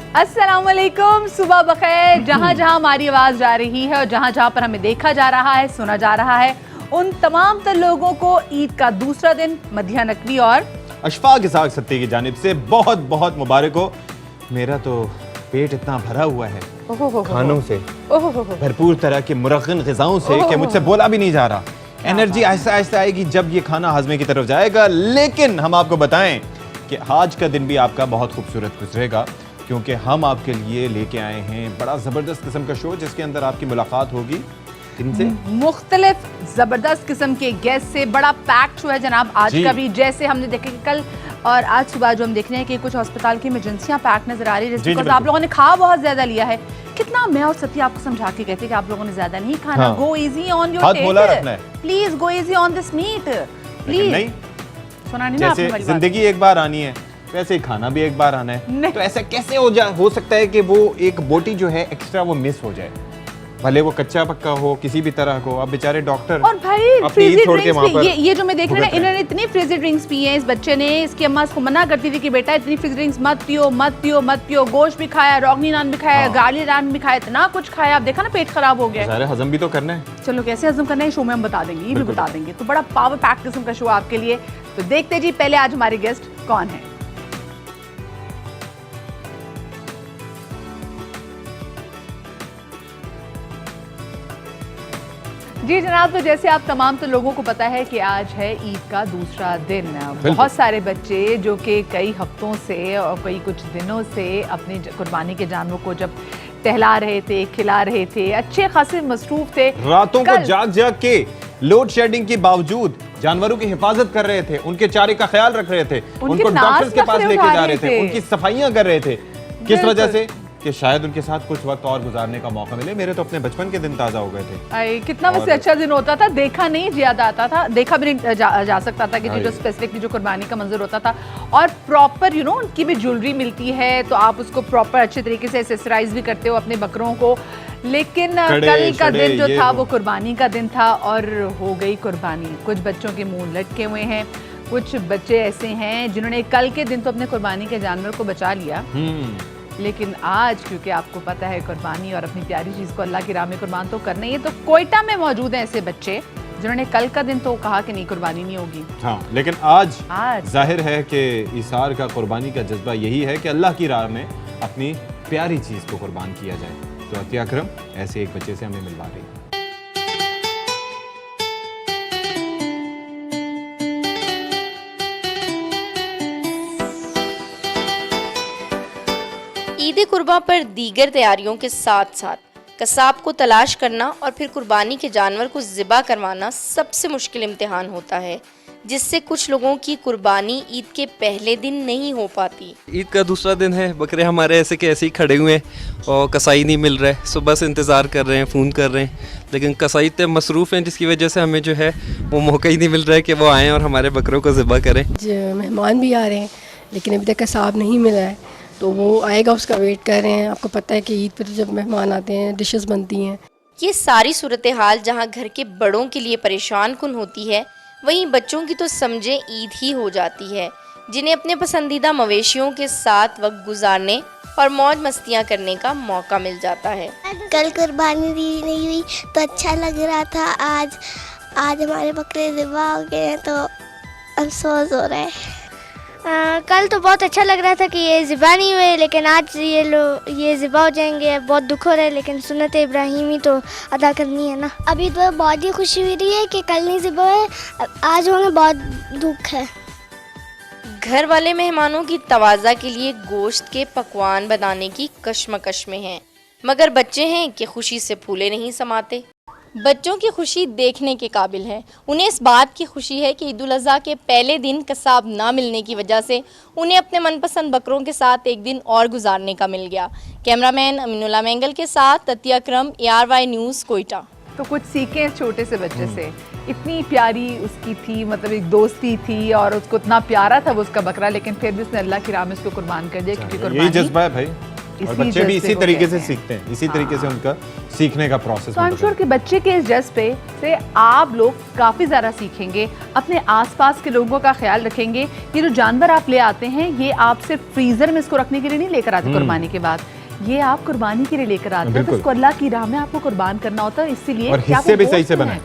अस्सलामुअलैकुम, सुबह बखैर। जहाँ जहाँ हमारी आवाज़ जा रही है और जहाँ जहाँ पर हमें देखा जा रहा है, सुना जा रहा है, उन तमाम तर लोगों को ईद का दूसरा दिन मध्या नकवी और अशफाक इसाक सत्ती की जानिब से बहुत बहुत मुबारक हो। मेरा तो पेट इतना भरा हुआ है खानों से, भरपूर तरह के मुरग़्ग़िन ग़िज़ाओं से कि मुझसे बोला भी नहीं जा रहा। एनर्जी आहिस्ता आहिस्ता आएगी जब ये खाना हाज़मे की तरफ जाएगा। लेकिन हम आपको बताएं कि आज का दिन भी आपका बहुत खूबसूरत गुजरेगा, क्योंकि हम आपके लिए लेके आए हैं बड़ा ज़बरदस्त किस्म का शो, जिसके अंदर आपकी मुलाकात होगी इनसे मुख्तलिफ ज़बरदस्त किस्म के गेस्ट से। बड़ा पैक्ड शो है जनाब आज का भी। जैसे हमने देखा कि कल और आज सुबह जो हम देख रहे हैं कि कुछ अस्पताल की इमरजेंसियां पैक नजर आ रही है, जिसको आप लोगों ने खा बहुत ज्यादा लिया है। कितना मैं और सत्य आपको समझा के कहते हैं कि आप लोगों ने ज्यादा नहीं खाना। Go easy on your taste, please go easy on this meat please. नहीं सुना नहीं जैसे ना, जिंदगी एक बार आनी है वैसे ही खाना भी एक बार आना है। तो ऐसा कैसे हो सकता है कि वो एक बोटी जो है एक्स्ट्रा वो मिस हो जाए, भले वो कच्चा पक्का हो किसी भी तरह को। अब बेचारे डॉक्टर और भाई फ्रीजी ड्रिंक्स ये जो मैं देख रहा हूँ, इन्होंने इतनी फ्रीजी ड्रिंक्स पी है इस बच्चे ने। इसकी अम्मा इसको मना करती थी कि बेटा इतनी फ्रीजी ड्रिंक्स मत पियो मत पियो मत पियो। गोश्त भी खाया, रोगनी नान भी खाया, गाली नान भी खाया, इतना कुछ खाया। आप देखा ना पेट खराब हो गया। हजम भी तो करना है। चलो कैसे हजम करना है शो में हम बता देंगे, ये भी बता देंगे। तो बड़ा पावर पैक किस्म का शो आपके लिए। तो देखते जी पहले आज हमारे गेस्ट कौन है। जी जनाब, तो जैसे आप तमाम तो लोगों को पता है कि आज है ईद का दूसरा दिन। बहुत सारे बच्चे जो कि कई हफ्तों से और कई कुछ दिनों से अपनी कुर्बानी के जानवरों को जब टहला रहे थे, खिला रहे थे, अच्छे खासे मसरूफ थे, रातों को जाग जाग के लोड शेडिंग के बावजूद जानवरों की हिफाजत कर रहे थे, उनके चारे का ख्याल रख रहे थे, उनको डॉक्टर्स के पास लेके जा रहे थे, उनकी सफाइयां कर रहे थे। किस वजह से? कि शायद उनके साथ कुछ वक्त और गुजारने का मौका मिले। मेरे तो अपने बचपन के दिन ताजा हो गए थे। कितना वैसे अच्छा दिन होता था, देखा नहीं ज्यादा आता था, देखा भी नहीं जा सकता था कि जो स्पेसिफिकली जो कुर्बानी का मंजर होता था। और प्रॉपर उनकी भी ज्वेलरी मिलती है, तो आप उसको प्रॉपर अच्छे तरीके से एक्सेसराइज भी करते हो अपने बकरों को। लेकिन कल का दिन जो था वो कुर्बानी का दिन था और हो गई कुर्बानी। कुछ बच्चों के मुंह लटके हुए हैं, कुछ बच्चे ऐसे हैं जिन्होंने कल के दिन तो अपने कुर्बानी के जानवर को बचा लिया, लेकिन आज क्योंकि आपको पता है कुर्बानी और अपनी प्यारी चीज़ को अल्लाह की राह में कुर्बान तो करना ही है। तो कोयटा में मौजूद हैं ऐसे बच्चे जिन्होंने कल का दिन तो कहा कि नहीं कुर्बानी नहीं होगी। हाँ, लेकिन आज जाहिर है कि इसार का कुर्बानी का जज्बा यही है कि अल्लाह की राह में अपनी प्यारी चीज़ को कुर्बान किया जाए। तो अतिया अकरम ऐसे एक बच्चे से हमें मिलवा रही है। ईद कुर्बा पर दीगर तैयारियों के साथ साथ कसाब को तलाश करना और फिर कुर्बानी के जानवर को ज़िबा करवाना सबसे मुश्किल इम्तिहान होता है, जिससे कुछ लोगों की कुर्बानी ईद के पहले दिन नहीं हो पाती। ईद का दूसरा दिन है, बकरे हमारे ऐसे के ऐसे ही खड़े हुए हैं और कसाई नहीं मिल रहा है। सुबह से इंतज़ार कर रहे हैं, फ़ोन कर रहे हैं, लेकिन कसाई इतने मसरूफ़ हैं जिसकी वजह से हमें जो है वो मौका ही नहीं मिल रहा है कि वो आएँ और हमारे बकरों को ज़िबा करें। मेहमान भी आ रहे हैं लेकिन अभी तक कसाब नहीं मिला है, तो वो आएगा, उसका वेट कर रहे हैं। आपको पता है कि ईद पर जब मेहमान आते हैं डिशेस बनती हैं। ये सारी सूरत हाल जहाँ घर के बड़ों के लिए परेशान कुन होती है, वहीं बच्चों की तो समझे ईद ही हो जाती है, जिन्हें अपने पसंदीदा मवेशियों के साथ वक्त गुजारने और मौज मस्तियाँ करने का मौका मिल जाता है। कल कुर्बानी दी नहीं हुई तो अच्छा लग रहा था। आज हमारे बकरे ज़िबा हो गए हैं तो अफसोस हो रहा है। कल तो बहुत अच्छा लग रहा था कि ये ज़िबा नहीं हुए, लेकिन आज ये ज़िबा हो जाएंगे। बहुत दुख हो रहा है, लेकिन सुन्नत इब्राहिमी तो अदा करनी है ना। अभी तो बहुत ही खुशी हुई रही है कि कल नहीं ज़िबा हुए, आज होने बहुत दुख है। घर वाले मेहमानों की तवाज़ा के लिए गोश्त के पकवान बनाने की कश्मकश में हैं, मगर बच्चे हैं कि खुशी से फूले नहीं समाते। बच्चों की खुशी देखने के काबिल है। उन्हें इस बात की खुशी है कि ईद उल अज़हा के पहले दिन कसाब ना मिलने की वजह से उन्हें अपने मनपसंद बकरों के साथ एक दिन और गुजारने का मिल गया। कैमरामैन अमीनुल्लाह मेंगल के साथ अतिया अकरम, ARY न्यूज़, कोयटा। तो कुछ सीखें छोटे से बच्चे से। इतनी प्यारी उसकी थी, मतलब एक दोस्ती थी और उसको इतना प्यारा था वो उसका बकरा, लेकिन फिर भी उसने अल्लाह की राह में उसको कुर्बान कर दिया। क्योंकि यही जज्बा है भाई, और बच्चे भी इसी तरीके से सीखते हैं, इसी तरीके से उनका सीखने का प्रोसेस तो आई एम श्योर कि बच्चे के इस जज्ब पे से आप लोग काफ़ी ज़्यादा सीखेंगे, अपने आसपास के लोगों का ख्याल रखेंगे। ये जो जानवर आप ले आते हैं ये आप सिर्फ फ्रीज़र में इसको रखने के लिए नहीं लेकर आते कुर्बानी के बाद, ये आप कुर्बानी के लिए लेकर आते हैं, तो इसको अल्लाह की राह में आपको कुर्बान करना होता है, इसीलिए और हिस्से भी सही से बनाए।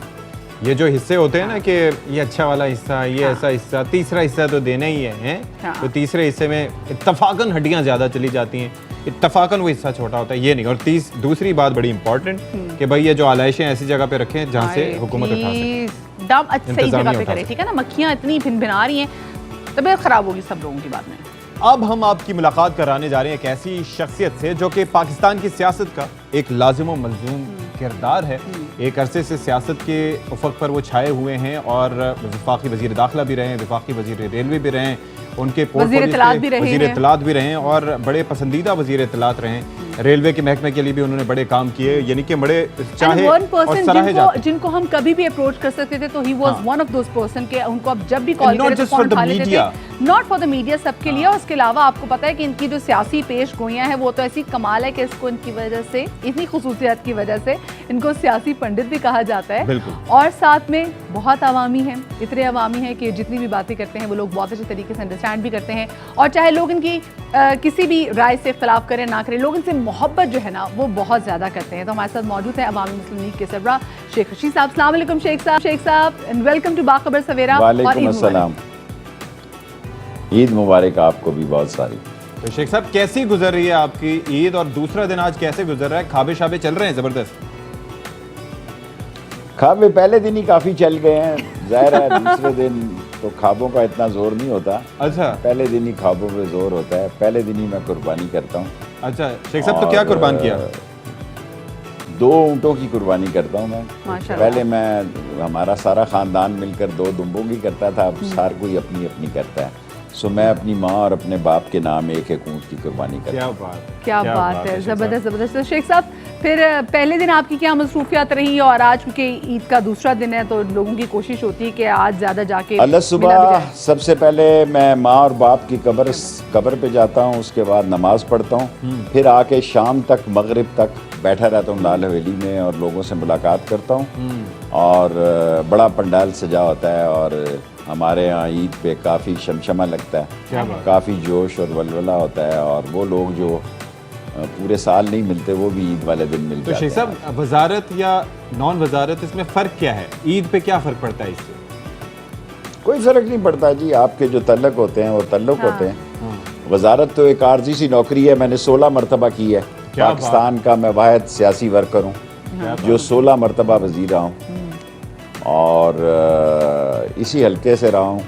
ये जो हिस्से होते हैं ना कि ये अच्छा वाला हिस्सा, ये ऐसा हिस्सा, तीसरा हिस्सा तो देना ही है? तो तीसरे हिस्से में इत्तफाकन हड्डियां ज्यादा चली जाती हैं, इत्तफाकन वो हिस्सा छोटा होता है, ये नहीं। और दूसरी बात बड़ी इंपॉर्टेंट कि भाई ये जो आलाइशें ऐसी जगह पे रखें जहाँ से हुकूमत उठा सके, दम सही जगह पे करे, ठीक है ना। मक्खियाँ इतनी भिन-भिना रही हैं, तबीयत खराब होगी सब लोगों की बाद में। अब हम आपकी मुलाकात कराने जा रहे हैं एक ऐसी शख्सियत से जो कि पाकिस्तान की सियासत का एक लाजिम व मलजूम किरदार है। एक अरसे से सियासत के उफक पर वो छाए हुए हैं और वफाकी वज़ीर दाखिला भी रहे हैं, वफाकी वज़ीर रेलवे भी रहे हैं, उनके वज़ीर इत्तलात भी रहे हैं और बड़े पसंदीदा वज़ीर इत्तलात रहे हैं। रेलवे के महकमे के लिए भी उन्होंने बड़े काम किए, यानी कि बड़े चाहे और सराहे जाते, जिनको हम कभी भी अप्रोच कर सकते थे, तो he was one of those person के उनको आप जब भी कॉल करें तो फोन उठा लेते थे। नॉट फॉर द मीडिया, सबके लिए। और उसके अलावा आपको पता है कि इनकी जो सियासी पेश गोइयां हैं वो तो ऐसी कमाल है कि इसको इनकी वजह से, इतनी खुसूसियत की वजह से इनको सियासी पंडित भी कहा जाता है। और साथ में बहुत अवामी हैं, इतने अवामी हैं कि जितनी भी बातें करते हैं वो लोग बहुत अच्छे तरीके से अंडरस्टैंड भी करते हैं, और चाहे लोग इनकी किसी भी राय से इख्तलाफ करें ना करें, लोग इनसे मोहब्बत जो है ना वो बहुत ज़्यादा करते हैं। तो हमारे साथ मौजूद है अवामी मुस्लिम लीग के सरबराह शेख रशीद साहब। अस्सलाम वालेकुम शेख साहब एंड वेलकम टू बाखबर सवेरा। वालेकुम अस्सलाम, ईद मुबारक आपको भी बहुत सारी। तो शेख साहब कैसी गुजर रही है आपकी ईद, और दूसरा दिन आज कैसे गुजर रहा है? खाबे शाबे चल रहे हैं ज़बरदस्त? खाबे पहले दिन ही काफ़ी चल गए हैं, ज़ाहिर है दूसरे दिन तो ख्वाबों का इतना जोर नहीं होता। अच्छा, पहले दिन ही ख्वाबों पे जोर होता है, पहले दिन ही मैं कुर्बानी करता हूँ। अच्छा शेख साहब, तो क्या कुर्बान किया? 2 ऊँटों की कुर्बानी करता हूँ मैं। पहले मैं हमारा सारा ख़ानदान मिलकर 2 दुम्बों की करता था, अब हर कोई अपनी अपनी करता है। सो मैं अपनी माँ और अपने बाप के नाम एक ऊँट की कुर्बानी करता हूँ। क्या बात है, ज़बरदस्त ज़बरदस्त। तो शेख साहब फिर पहले दिन आपकी क्या मसरूफियात रही, और आज क्योंकि ईद का दूसरा दिन है तो लोगों की कोशिश होती है कि आज ज़्यादा जाके अल्लाह सुबह सबसे पहले मैं माँ और बाप की कब्र पे जाता हूँ, उसके बाद नमाज़ पढ़ता हूँ, फिर आके शाम तक मगरिब तक बैठा रहता हूँ लाल हवेली में और लोगों से मुलाकात करता हूँ। और बड़ा पंडाल सजा होता है और हमारे यहाँ ईद पे काफ़ी शमशमा लगता है, काफ़ी जोश और वलवला होता है, और वो लोग जो पूरे साल नहीं मिलते वो भी ईद वाले दिन मिलते हैं। तो शेख साहब वजारत या नॉन वजारत, इसमें फ़र्क क्या है? ईद पे क्या फ़र्क पड़ता है इससे? कोई फ़र्क नहीं पड़ता जी, आपके जो तल्लुक होते हैं वो तल्लुक होते हैं। वजारत तो एक आर्जी सी नौकरी है, मैंने 16 मरतबा की है। पाकिस्तान का मैं वाहिद सियासी वर्कर हूँ जो 16 मरतबा वज़ीर रहा हूँ, और इसी हल्के से रहा हूँ,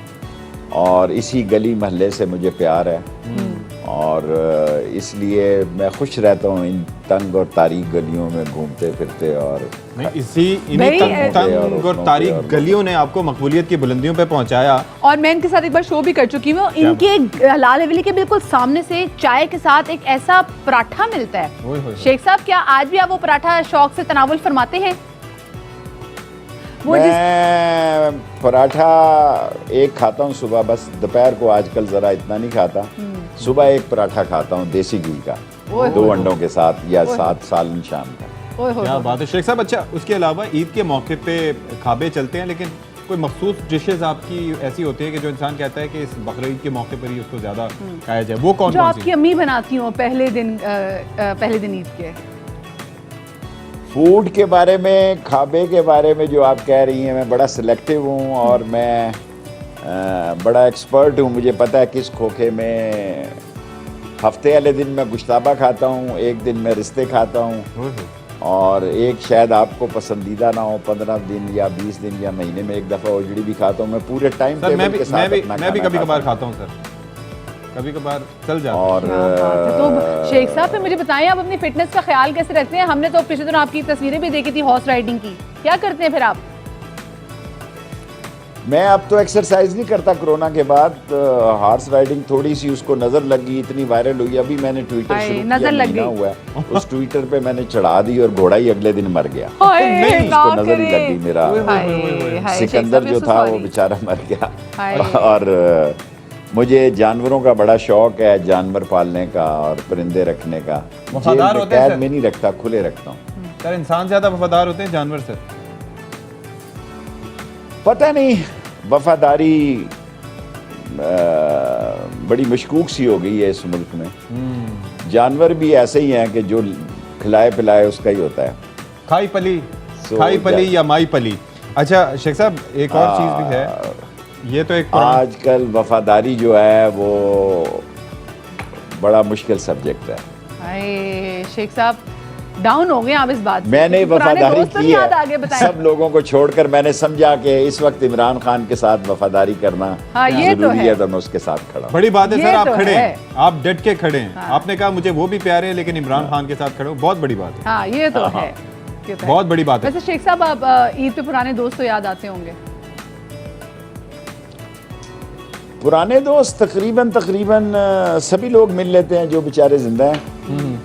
और इसी गली महल्ले से मुझे प्यार है, और इसलिए मैं खुश रहता हूँ इन तंग और तारीक गलियों में घूमते फिरते। और इन्हीं तंग और तारीक गलियों ने आपको मकबूलियत की बुलंदियों पे पहुंचाया। और मैं इनके साथ एक बार शो भी कर चुकी हूँ। इनके लाल हवेली के बिल्कुल सामने से चाय के साथ एक ऐसा पराठा मिलता है। शेख साहब क्या आज भी आप वो पराठा शौक से तनावुल फरमाते हैं? मैं पराठा एक खाता हूँ सुबह, बस दोपहर को आजकल ज़रा इतना नहीं खाता। सुबह एक पराठा खाता हूँ देसी घी का, 2 अंडों के साथ, या 7 सालन शाम का। क्या बात है शेख साहब। अच्छा, उसके अलावा ईद के मौके पे खाबे चलते हैं, लेकिन कोई मखसूस डिशेज आपकी ऐसी होती है कि जो इंसान कहता है कि इस बकरीद के मौके पर ही उसको ज़्यादा खाया जाए, वो कौन जो आपकी अम्मी बनाती हो पहले दिन ईद के? फूड के बारे में, खाबे के बारे में जो आप कह रही हैं, मैं बड़ा सिलेक्टिव हूँ और मैं बड़ा एक्सपर्ट हूँ। मुझे पता है किस खोखे में हफ्ते वाले दिन मैं गुश्ताबा खाता हूँ, एक दिन मैं रिश्ते खाता हूँ, और एक शायद आपको पसंदीदा ना हो, 15 दिन या 20 दिन या महीने में एक दफ़ा उजड़ी भी खाता हूँ। मैं पूरे टाइम मैं भी कभी कभार खाता हूँ सर, कभी कभार चल जाता। और तो शेख साहब फिर मुझे बताएं आप अपनी फिटनेस का ख्याल कैसे रखते हैं? हमने तो पिछले दिनों आपकी तस्वीरें भी देखी थी हॉर्स राइडिंग की, क्या करते हैं फिर आप? मैं अब तो एक्सरसाइज नहीं करता कोरोना के बाद। हॉर्स राइडिंग थोड़ी सी उसको नज़र लगी, इतनी वायरल हुई, अभी मैंने ट्विटर शुरू किया, महीना हुआ है, उस ट्विटर पे मैंने चढ़ा दी और घोड़ा ही अगले दिन मर गया। उसको नज़र ही लगी, मेरा सिकंदर जो था वो बेचारा मर गया। और मुझे जानवरों का बड़ा शौक है, जानवर पालने का और परिंदे रखने का। वफादार जेल में होते हैं कैद सर? में नहीं रखता, खुले रखता हूँ। सर इंसान ज्यादा वफादार होते हैं जानवर से? पता नहीं, वफादारी बड़ी मशकूक सी हो गई है इस मुल्क में। जानवर भी ऐसे ही हैं कि जो खिलाए पिलाए उसका ही होता है। खाई पली, So, खाई पली या माई पली। अच्छा शेख साहब, एक और चीज भी है, ये तो एक आजकल वफादारी जो है वो बड़ा मुश्किल सब्जेक्ट है। हाय शेख साहब डाउन हो गए आप इस बात से। मैंने पुराने वफादारी दोस्त तो की नहीं याद है, आगे बताएं। सब लोगों को छोड़कर मैंने समझा कि इस वक्त इमरान खान के साथ वफादारी करना हाँ, ये तो जरूरी है। है, तो मैं उसके साथ खड़ा हूं। बड़ी बात है ये सर, आप तो खड़े है। हैं, आप डट के खड़े हैं। हाँ। आपने कहा मुझे वो भी प्यारे हैं लेकिन इमरान खान के साथ खड़े हो, बहुत बड़ी बात है। हाँ ये तो है, ये तो है। बहुत बड़ी बात है। वैसे शेख साहब आप ईद पे पुराने दोस्त तो याद आते होंगे? पुराने दोस्त तकरीबन सभी लोग मिल लेते हैं जो बेचारे जिंदा हैं,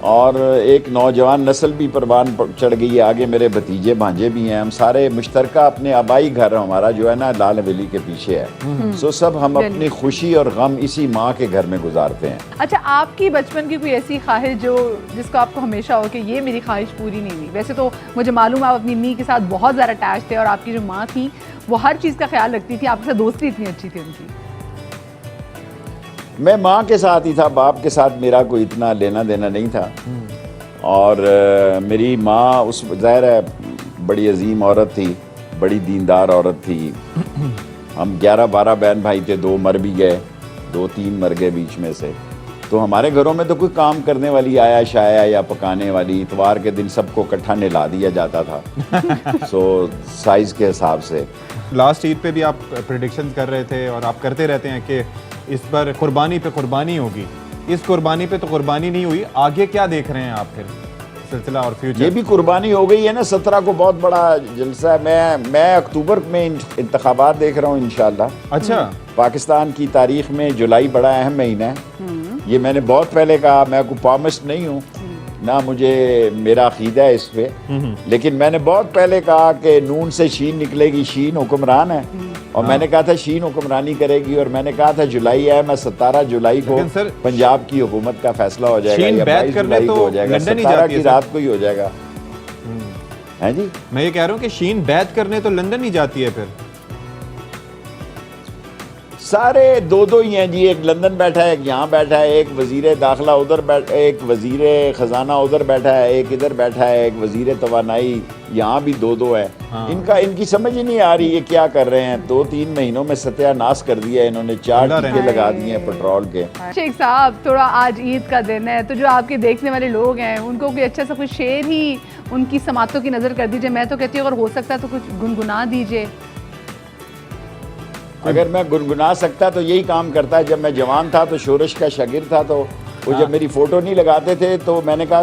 और एक नौजवान नस्ल भी परवान चढ़ गई है आगे। मेरे भतीजे भांजे भी हैं, हम सारे मुश्तरका अपने आबाई घर हमारा जो है ना लाल हवेली के पीछे है। सो सब हम अपनी खुशी और गम इसी माँ के घर में गुजारते हैं। अच्छा आपकी बचपन की कोई ऐसी ख्वाहिश जो जिसको आपको हमेशा हो कि ये मेरी ख्वाहिश पूरी नहीं हुई? वैसे तो मुझे मालूम है आप अपनी मी के साथ बहुत ज़्यादा अटैच थे और आपकी जो माँ थी वो हर चीज़ का ख्याल रखती थी, आपके साथ दोस्ती इतनी अच्छी थी उनकी। मैं माँ के साथ ही था, बाप के साथ मेरा कोई इतना लेना देना नहीं था। और मेरी माँ उस ज़ाहिर है बड़ी अजीम औरत थी, बड़ी दीनदार औरत थी। हम 11-12 बहन भाई थे, 2 मर भी गए, 2-3 मर गए बीच में से। तो हमारे घरों में तो कोई काम करने वाली आया शाया या पकाने वाली, इतवार के दिन सबको इकट्ठा नहला दिया जाता था। सो साइज़ के हिसाब से। लास्ट ईद पे भी आप प्रेडिक्शन कर रहे थे और आप करते रहते हैं कि इस पर कुर्बानी पे कुर्बानी होगी। इस कुर्बानी पे तो कुर्बानी नहीं हुई, आगे क्या देख रहे हैं आप फिर सिलसिला और फ्यूचर? ये भी कुर्बानी हो गई है ना, 17 को बहुत बड़ा जलसा है। मैं अक्टूबर में इंतखाबात देख रहा हूँ इंशाल्लाह। अच्छा, पाकिस्तान की तारीख में जुलाई बड़ा अहम महीना है। ये मैंने बहुत पहले कहा, मैं कोई पामिस्ट नहीं हूँ ना, मुझे मेरा अकीदा है इस पे, लेकिन मैंने बहुत पहले कहा कि नून से शीन निकलेगी, शीन हुक्मरान है। और मैंने कहा था शीन हुक्मरानी करेगी, और मैंने कहा था जुलाई है, मैं 17 जुलाई को पंजाब की हुकूमत का फैसला हो जाएगा या 22 जुलाई को हो जाएगा, 17 की रात को ही हो जाएगा। हैं जी, मैं ये कह रहा हूँ कि शीन बैत करने तो लंदन ही जाती है फिर। सारे 2-2 ही हैं जी, एक लंदन बैठा है, एक यहाँ बैठा है, एक वजीर दाखिला उधर बैठा, एक वजीर खजाना उधर बैठा है, एक इधर बैठा है, एक वजीर तवानाई, यहाँ भी 2-2 है। हाँ। इनकी समझ ही नहीं आ रही ये क्या कर रहे हैं। 2-3 महीनों में सत्यानाश कर दिया इन्होंने, 4 टीके लगा दिए हैं पेट्रोल के। शेख साहब थोड़ा आज ईद का दिन है, तो जो आपके देखने वाले लोग हैं उनको कोई अच्छा सा कुछ शेर ही उनकी समातों की नजर कर दीजिए। मैं तो कहती हूँ अगर हो सकता है तो कुछ गुनगुना दीजिए। अगर मैं गुनगुना सकता तो यही काम करता। जब मैं जवान था तो शोरश का शागिर्द था, तो वो जब मेरी फ़ोटो नहीं लगाते थे तो मैंने कहा,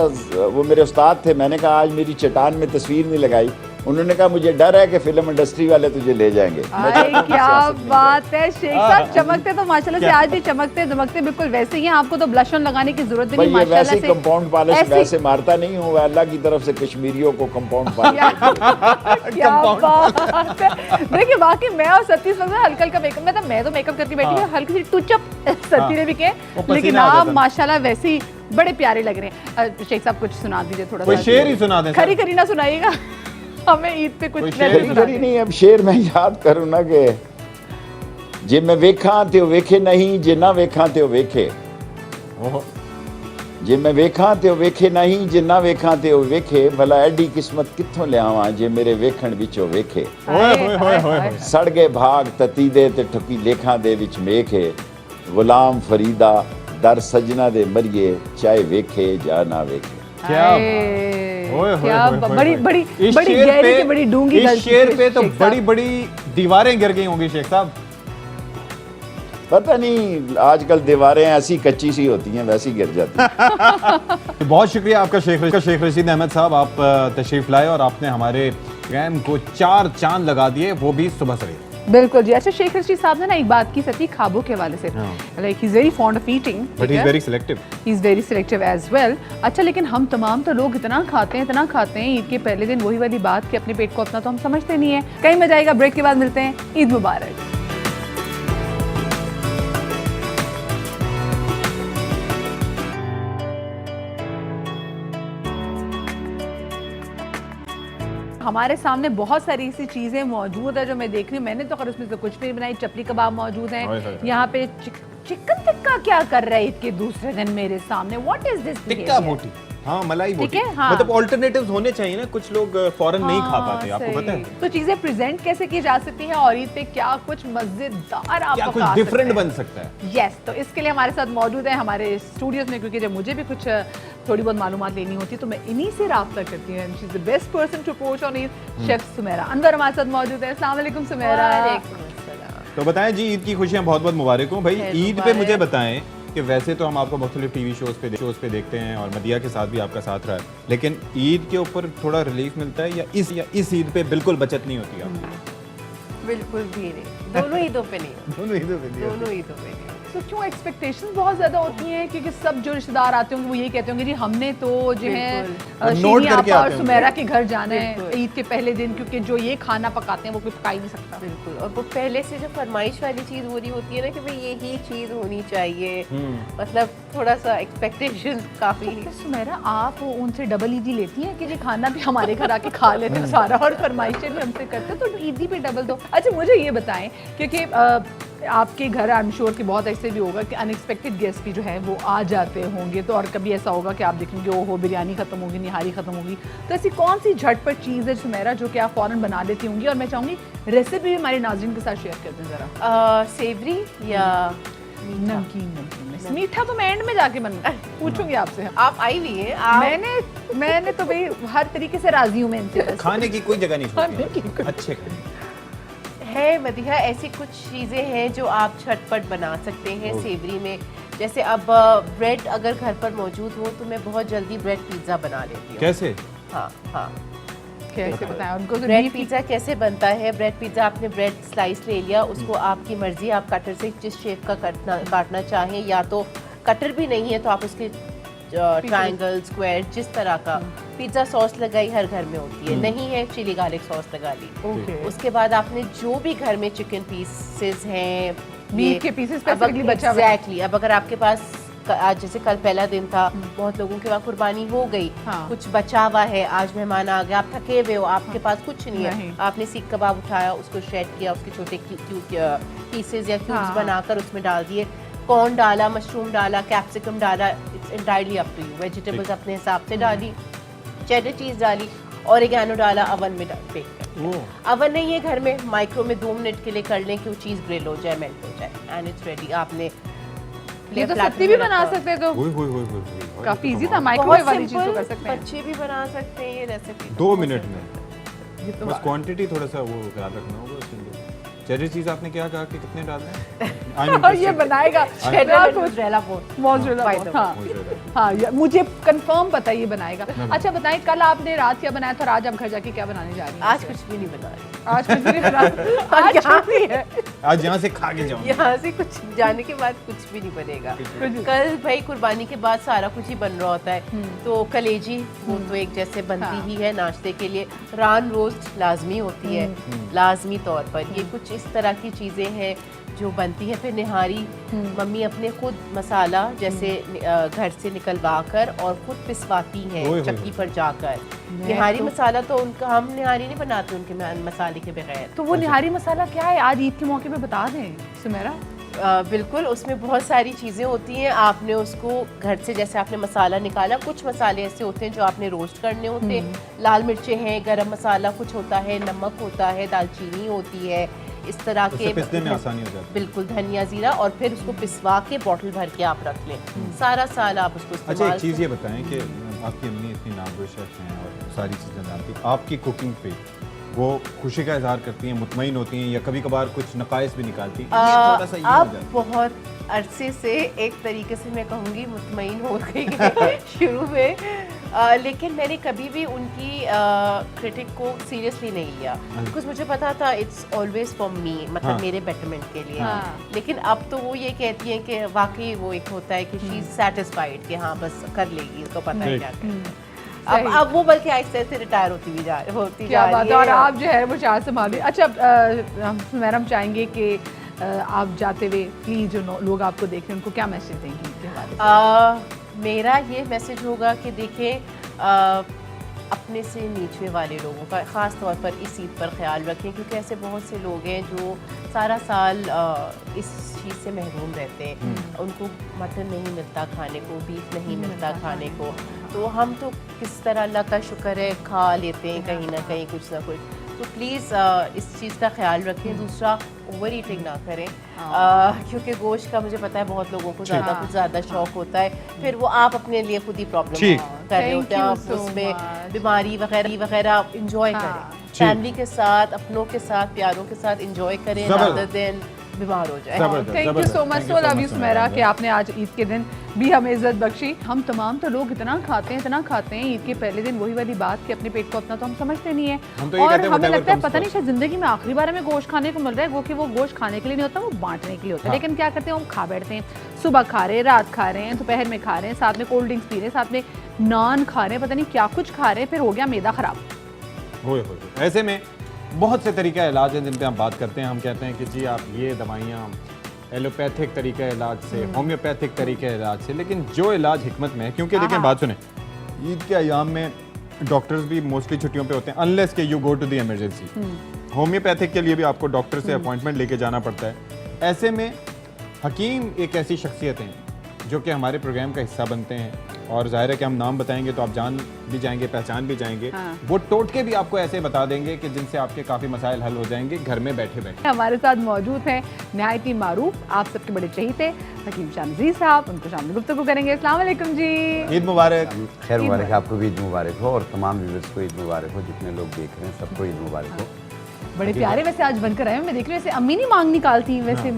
वो मेरे उस्ताद थे, मैंने कहा आज मेरी चट्टान में तस्वीर नहीं लगाई। उन्होंने कहा मुझे डर है कि फिल्म इंडस्ट्री वाले तुझे ले जाएंगे। क्या बात है शेख साहब, चमकते तो माशाल्लाह से आज भी चमकते दमकते बिल्कुल वैसे ही हैं। आपको तो ब्लश ऑन लगाने की जरूरत नहीं माशाल्लाह से। वैसे कंपाउंड पॉलिश वैसे मारता नहीं हूँ, अल्लाह की तरफ से कश्मीरियों को कंपाउंड पॉलिश। क्या बात है। देखिए वाकई मैं और सती हल्का हल्का मेकअप, मैं तो मेकअप करके बैठी हूँ, हल्की सी टचअप सती ने भी किए, लेकिन आप माशाल्लाह वैसे ही बड़े प्यारे लग रहे हैं। शेख साहब कुछ सुना दीजिए थोड़ा सा। शेर ही सुना दें। खरी खरी ना सुनाइएगा हमें ईद पे कुछ नहीं। अब शेर मैं याद करूँ ना कि जे मैं वेखा ते वेखे नहीं, जे ना वेखा ते वेखे, जे मैं वेखा ते वेखे नहीं, जे ना वेखा ते वेखे, भला एडी किस्मत कित्थों लियावां जे मेरे वेखण विचों वेखे। सड़ गए भाग ततीदे ते ठुकी लेखां दे विच मेखे, गुलाम फरीदा दर सजना दे मरिए, चाहे वेखे जा ना वेखे। क्या बड़ी बड़ी बड़ी गहरी की बड़ी डूंगी। इस शेर पे तो बड़ी बड़ी दीवारें गिर गई होंगी शेख साहब। पता नहीं आजकल दीवारें ऐसी कच्ची सी होती हैं, वैसी गिर जाती हैं। बहुत शुक्रिया आपका शेख रशीद अहमद साहब, आप तशरीफ लाए और आपने हमारे प्रोग्राम को 4 चांद लगा दिए, वो भी सुबह सवेरे। बिल्कुल जी। अच्छा शेख रशीद साहब ने ना एक बात की सती ख्वाबों के हवाले से, like he is very fond of eating but he is very selective, he is very selective as well. अच्छा लेकिन हम तमाम तो लोग इतना खाते हैं ईद के पहले दिन, वही वाली बात कि अपने पेट को अपना तो हम समझते नहीं है। कहीं मजा आएगा, ब्रेक के बाद मिलते हैं। ईद मुबारक। हमारे सामने बहुत सारी ऐसी चीज़ें मौजूद है जो मैं देख रही हूँ। मैंने तो खैर उसमें से कुछ भी नहीं बनाई। चपली कबाब मौजूद हाय, हाय, हैं हाय। यहाँ पे। चिकन टिक्का क्या कर रहा है ईद के दूसरे दिन मेरे सामने? What is this? टिक्का बोटी, हाँ मलाई ठीक बोटी। है, हाँ। मतलब ऑल्टरनेटिव्स होने चाहिए ना, कुछ लोग फॉरेन नहीं खा पाते, आपको सही। पता है? तो चीजें प्रेजेंट कैसे की जा सकती हैं और ईद पे क्या कुछ मजेदार आप क्या पका कुछ सकते डिफरेंट हैं? बन सकता है? यस, तो इसके लिए हमारे साथ मौजूद है हमारे स्टूडियोज में, क्योंकि जब मुझे भी कुछ थोड़ी बहुत मालूमात लेनी होती है तो मैं इन्हीं से राब्ता करती हूँ। She is the best person to approach on Eid, chef Sumera Anwar हमारे साथ मौजूद है। अस्सलाम वालेकुम सुमेरा। तो बताएं जी, ईद की खुशियां बहुत बहुत मुबारक हो भाई। ईद पे मुझे बताएं कि वैसे तो हम आपको मुख्तलिफ टीवी शोज़ पे देखते हैं और मदिया के साथ भी आपका साथ रहा है, लेकिन ईद के ऊपर थोड़ा रिलीफ मिलता है या इस ईद पे बिल्कुल बचत नहीं होती आपकी? बिल्कुल भी नहीं, दोनों ईदों पे नहीं, दोनों ईदों पे नहीं होती। दोनों ईदों पे नहीं। तो क्यों एक्सपेक्टेशंस बहुत ज्यादा होती हैं? क्योंकि सब जो रिश्तेदार आते होंगे वो ये कहते होंगे जी हमने तो जो है बिल्कुल। शीनी नोट करके आपा और आते होंगे। सुमेरा के घर जाना है बिल्कुल। ईद के पहले दिन, क्योंकि जो ये खाना पकाते हैं वो कोई पका ही नहीं सकता। बिल्कुल, और वो पहले से जो फरमाइश वाली चीज़ हो रही होती है ना कि भाई यही चीज़ होनी चाहिए, मतलब थोड़ा सा एक्सपेक्टेशन काफ़ी। तो सुमेरा आप उनसे डबल ईदी लेती हैं कि जी खाना भी हमारे घर आके खा लेते हो सारा और फरमाइशें भी हमसे करते हो, तो ईदी पे डबल दो। अच्छा मुझे ये बताएं, क्योंकि आपके घर आई एम श्योर कि बहुत ऐसे भी होगा कि अनएक्सपेक्टेड गेस्ट भी जो है वो आ जाते होंगे, तो और कभी ऐसा होगा कि आप देखेंगे ओहो बिरयानी खत्म होगी, निहारी खत्म होगी, तो ऐसी कौन सी झटपट चीज़ है सुमेरा जो कि आप फ़ौरन बना लेती होंगी? और मैं चाहूँगी रेसिपी भी हमारे नाज़रीन के साथ शेयर कर दें ज़रा। सेवरी या नमकीन। मीठा तो मैं एंड में जाके पूछूंगी आपसे। आप आई हुई हैं, आप मैंने तो भाई हर तरीके से राजी हूँ मैं इनसे। खाने की कोई जगह नहीं खाने की छोड़ती, अच्छे खाने। है मदिहा, ऐसी कुछ चीज़ें हैं जो आप झटपट बना सकते हैं सेवरी में। जैसे अब ब्रेड अगर घर पर मौजूद हो तो मैं बहुत जल्दी ब्रेड पिज़्ज़ा बना लेती हूँ। कैसे? हाँ हाँ, कैसे बताएं उनको? ब्रेड पिज़्ज़ा कैसे बनता है? ब्रेड पिज़्ज़ा, आपने ब्रेड स्लाइस ले लिया, उसको आपकी मर्जी, आप कटर से जिस शेप का काटना चाहें, या तो कटर भी नहीं है तो आप उसके ट्रायंगल, स्क्वायर, जिस तरह का। पिज़्ज़ा सॉस लगाई हर घर में होती है, नहीं है चिली गार्लिक सॉस लगा ली। उसके बाद आपने जो भी घर में चिकन पीसेस हैं, मीट के पीसेस स्पेसिफिकली बचा हुआ है। एग्जैक्टली, अब अगर आपके पास आज जैसे कल पहला दिन था, बहुत लोगों के वहाँ कुर्बानी हो गई, कुछ बचा हुआ है, आज मेहमान आ गए, आप थके हुए हो, आपके पास कुछ नहीं है, आपने सीख कबाब उठाया, उसको श्रेड किया, उसके छोटे पीसेस या क्यूब्स बनाकर उसमें डाल दिए, कॉर्न डाला, मशरूम डाला, कैप्सिकम डाला, it's entirely up to you. Vegetables अपने हिसाब से डाली, चेडर चीज़ डाली, ऑरिगैनो डाला, अवन में बेक कर। अवन नहीं है घर में, माइक्रो में 2 मिनट के लिए कर लें कि वो चीज़ ग्रिल हो जाए, मेल्ट हो जाए, एंड इट्स रेडी। आपने ये तो सत्ती भी बना सकते हैं, तो काफी इजी था, माइक्रोवेव वाली चीज तो कर सकते हैं। बच्चे भी बना सकते हैं ये रेसिपी 2 मिनट में। बस क्वांटिटी थोड़ा सा वो याद रखना होगा उसके लिए। चेडर चीज आपने क्या कहा कि कितने डालने हैं? ये बनाएगा मोज़रेला बोन। हाँ, मुझे कंफर्म पता है ये बनाएगा। अच्छा बताएं, कल आपने रात क्या बनाया था और आज आप घर जाके क्या बनाने जा रही हैं? आज कुछ भी नहीं बना रही। आज कुछ भी नहीं बना, आज यहाँ भी है। आज यहाँ से खा के जाऊंगा। यहाँ से कुछ जाने के बाद कुछ भी नहीं बनेगा। कल भाई कुर्बानी के बाद सारा कुछ ही बन रहा होता है, तो कलेजी वो तो एक जैसे बनती ही है नाश्ते के लिए। रान रोस्ट लाजमी होती है, लाजमी तौर पर। ये कुछ इस तरह की चीज़ें हैं जो बनती है। फिर निहारी मम्मी अपने खुद मसाला जैसे घर से निकलवा कर और खुद पिसवाती हैं चक्की पर जाकर। निहारी मसाला तो उनका, हम निहारी नहीं बनाते उनके मसाले के बगैर। तो वो निहारी मसाला क्या है, आज ईद के मौके पे बता दें सुमेरा। बिल्कुल, उसमें बहुत सारी चीज़ें होती हैं। आपने उसको घर से जैसे आपने मसाला निकाला, कुछ मसाले ऐसे होते हैं जो आपने रोस्ट करने होते हैं। लाल मिर्चें हैं, गरम मसाला कुछ होता है, नमक होता है, दालचीनी होती है, इस तरह के पिसने में आसानी हो जाती है। बिल्कुल, धनिया जीरा, और फिर उसको पिसवा के बॉटल भर के आप रख लें, सारा साल आप उसको इस्तेमाल। अच्छा, एक चीज़ ये बताएं कि आपकी अम्मी इतनी नामवर शेफ हैं और सारी चीज़ें जानती हैं, आपकी कुकिंग पे वो खुशी का इजहार करती हैं, मुतमईन होती हैं, या कभी कभार कुछ नकाइस भी निकालती हैं? थोड़ा सा ये हो अब जाता है। बहुत अरसे से एक तरीके से मैं कहूँगी मुतमईन हो गई है शुरू में, लेकिन मैंने कभी भी उनकी क्रिटिक को सीरियसली नहीं लिया, बिकॉज मुझे पता था इट्स ऑलवेज फॉर मी, मतलब मेरे बेटरमेंट के लिए। लेकिन अब तो वो ये कहती हैं कि वाकई वो एक होता है कि शी इज सेटिस्फाइड कि हाँ बस कर लेगी, उसको पता है क्या करना है। अब वो बल्कि आहिस्ते से रिटायर होती भी जा रही है, और आप जो है वो चार संभालिए। अच्छा, मैडम चाहेंगे कि आप जाते हुए प्लीज जो लोग आपको देख रहे हैं उनको क्या मैसेज देंगे इनके बारे में? मेरा ये मैसेज होगा कि देखिए, अपने से नीचे वाले लोगों का ख़ास तौर पर इस ईद पर ख्याल रखें, क्योंकि ऐसे बहुत से लोग हैं जो सारा साल इस चीज़ से महरूम रहते हैं। उनको मटन नहीं मिलता खाने को, बीफ नहीं मिलता खाने को, तो हम तो किस तरह अल्लाह का शुक्र है खा लेते हैं कहीं ना कहीं कुछ ना कुछ। तो प्लीज़ इस चीज़ का ख्याल रखें। दूसरा, ओवर ईटिंग ना करें, क्योंकि गोश्त का मुझे पता है बहुत लोगों को कुछ ज़्यादा शौक होता है, फिर वो आप अपने लिए खुद ही प्रॉब्लम कर रहे होते हैं। आप उसमें बीमारी वगैरह इंजॉय करें, फैमिली के साथ, अपनों के साथ, प्यारों के साथ इंजॉय करें, rather than बीमार हो जाए। Thank you so much, so love you Sumera, कि आपने आज ईद के दिन भी हमें इज्जत बख्शी। हम तमाम तो लोग इतना खाते हैं ईद के पहले दिन, वही वाली बात कि अपने पेट को अपना तो हम समझते नहीं है, और हमें लगता है पता नहीं शायद जिंदगी में आखिरी बार हमें गोश्त खाने को मिल रहा है। वो कि वो गोश्त खाने के लिए नहीं होता, वो बांटने के लिए होता है। लेकिन क्या करते हैं, हम खा बैठते हैं, सुबह खा रहे हैं, रात खा रहे हैं, दोपहर में खा रहे हैं, साथ में कोल्ड ड्रिंक्स पी रहे हैं, साथ में नान खा रहे हैं, पता नहीं क्या कुछ खा रहे हैं, फिर हो गया मैदा खराब। ऐसे में बहुत से तरीका इलाज हैं जिन पे हम बात करते हैं। हम कहते हैं कि जी आप ये दवाइयाँ एलोपैथिक तरीका इलाज से, होम्योपैथिक तरीके इलाज से, लेकिन जो इलाज हिकमत में है, क्योंकि देखें बात सुने, ईद के अयाम में डॉक्टर्स भी मोस्टली छुट्टियों पे होते हैं, अनलेस के you go to the emergency. Homeopathic के लिए भी आपको डॉक्टर से अपॉइंटमेंट लेके जाना पड़ता है। ऐसे में हकीम एक ऐसी शख्सियत हैं जो कि हमारे प्रोग्राम का हिस्सा बनते हैं, और जाहिर है कि हम नाम बताएंगे तो आप जान भी जाएंगे, पहचान भी जाएंगे। वो टोटके भी आपको ऐसे बता देंगे कि जिनसे आपके काफ़ी मसाइल हल हो जाएंगे घर में बैठे बैठे। हमारे साथ मौजूद हैं नहायत ही मारूफ, आप सबके बड़े चहीते हकीम शामजी साहब, उनको शामिल गुफ्तगू करेंगे। अस्सलाम वालेकुम जी, ईद मुबारक। खैर मुबारक, आपको भी ईद मुबारक हो, और तमाम व्यूअर्स को ईद मुबारक हो, जितने लोग देख रहे हैं सबको ईद मुबारक हो। बड़े प्यारे वैसे आज बनकर आए हैं, मैं देख रही हूँ, वैसे अम्मी नहीं मांग निकालती वैसे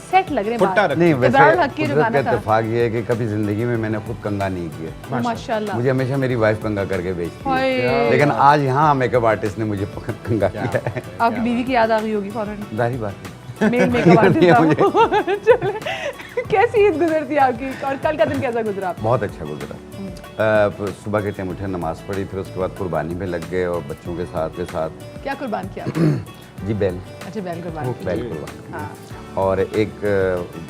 सेट लग रहे हैं। नहीं, वैसे इब्राहिम हक की जो गाना था, इत्तेफाक ये है कि कभी जिंदगी में मैंने खुद कंगा नहीं किया, माशाल्लाह। मुझे हमेशा मेरी वाइफ कंगा करके भेजती है, लेकिन आज यहाँ मेकअप आर्टिस्ट ने मुझे कंगा किया है। आपकी बीवी की याद आ गई होगी फौरन, जाहिर बात है, मेल मेकअप आर्टिस्ट। चले, कैसी ईद गुजरती आपकी, और कल का दिन कैसा गुजरा? बहुत अच्छा गुजरा। सुबह के टाइम उठे, नमाज पढ़ी, फिर उसके बाद कुर्बानी में लग गए, और बच्चों के साथ क्या कुर्बान किया? जी बैल। अच्छा, बैल कुर्बान किया। हाँ। और एक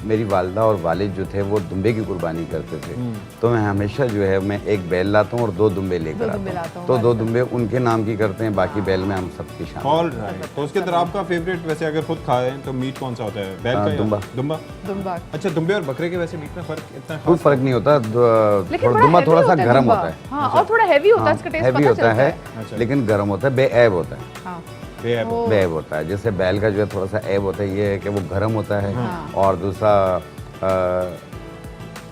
मेरी वालदा और वालिद जो थे वो दुम्बे की कुर्बानी करते थे, तो मैं हमेशा जो है मैं एक बैल लाता हूँ और 2 दुम्बे लेकर आता हूँ, तो 2 दुम्बे उनके नाम की करते हैं, बाकी बैल में हम सबकी शामिल। तो उसके अंदर आपका फेवरेट वैसे अगर खुद खाए तो मीट कौन सा होता है? बैल का? दुम्बा। अच्छा, दुम्बे और बकरे के वैसे मीट में फर्क इतना कोई फर्क नहीं होता, दुम्बा थोड़ा सा गर्म होता है और थोड़ा हैवी होता है, इसका टेस्ट हैवी होता है, लेकिन गर्म होता है, बेऐब होता है। बेऐब होता है, जैसे बैल का जो है थोड़ा सा ऐब होता है, ये है कि वो गर्म होता है। और दूसरा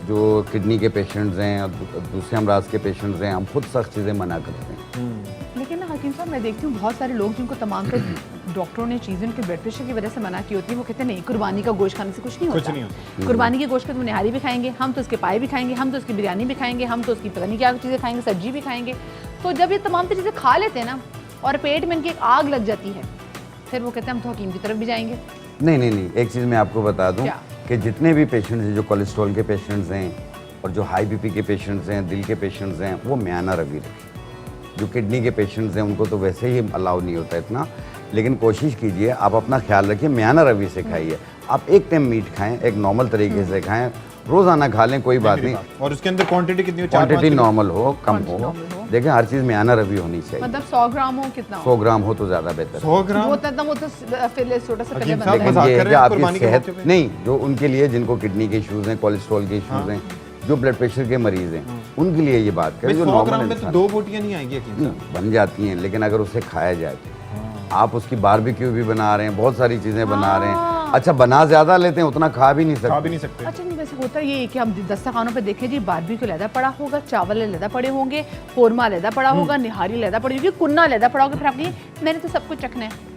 जो किडनी के पेशेंट्स हैं और दूसरे अमराज के पेशेंट्स हैं, हम खुद सख्त चीज़ें मना करते हैं। लेकिन ना हकीम साहब, मैं देखती हूँ बहुत सारे लोग जिनको तमाम तर डॉक्टरों ने चीज़ें उनके ब्लड प्रेशर की वजह से मना की होती है, वो कहते हैं नहीं, कुर्बानी का गोश्त खाने से कुछ नहीं होता। कुर्बानी के गोश्त का तो निहारी भी खाएंगे, हम तो उसके पाए भी खाएंगे, हम तो उसकी बिरयानी भी खाएंगे, हम तो उसकी पता नहीं क्या चीज़ें खाएंगे, सब्जी भी खाएंगे। तो जब ये तमाम चीज़ें खा लेते हैं ना, और पेट में इनकी एक आग लग जाती है, फिर वो कहते हैं हम तो हकीम की तरफ भी जाएंगे। नहीं, एक चीज़ मैं आपको बता दूं कि जितने भी पेशेंट्स हैं, जो कोलेस्ट्रॉल के पेशेंट्स हैं और जो हाई बीपी के पेशेंट्स हैं, दिल के पेशेंट्स हैं, वो म्याना रवि रखें। जो किडनी के पेशेंट्स हैं उनको तो वैसे ही अलाउ नहीं होता इतना, लेकिन कोशिश कीजिए आप अपना ख्याल रखिए, म्याना रवि से खाइए। आप एक टाइम मीट खाएं, एक नॉर्मल तरीके से खाएं, रोज़ाना खा लें, कोई बात नहीं। और उसके अंदर क्वांटिटी कितनी हो? क्वांटिटी नॉर्मल हो, कम हो, देखें हर चीज़ में आना रवि होनी चाहिए। मतलब 100 ग्राम हो, कितना 100 ग्राम हो तो ज़्यादा बेहतर। 100 ग्राम वो तो फिर छोटा सा पहले लेकिन ये है कि आपकी सेहत नहीं, जो उनके लिए जिनको किडनी के इश्यूज़ हैं, कोलेस्ट्रॉल के इश्यूज़ हैं, जो ब्लड प्रेशर के मरीज़ हैं, उनके लिए ये बात करें। जो 100 ग्राम में तो 2 बोटियाँ नहीं आएंगी, बन जाती हैं, लेकिन अगर उसे खाया जाए तो आप उसकी बारबेक्यू भी बना रहे हैं, बहुत सारी चीज़ें बना रहे हैं। अच्छा, बना ज़्यादा लेते हैं, उतना खा भी नहीं सकते। अच्छा, नहीं वैसे होता ये है कि हम दस्तरखानों पे देखें जी, बारबेक्यू लहदा पड़ा होगा, चावल लहदा पड़े होंगे, कोरमा लहदा पड़ा होगा, निहारी लहदा पड़ी होगी, कुन्ना लहदा पड़ा होगा, फिर आप कहिए मैंने तो सब कुछ चखना है।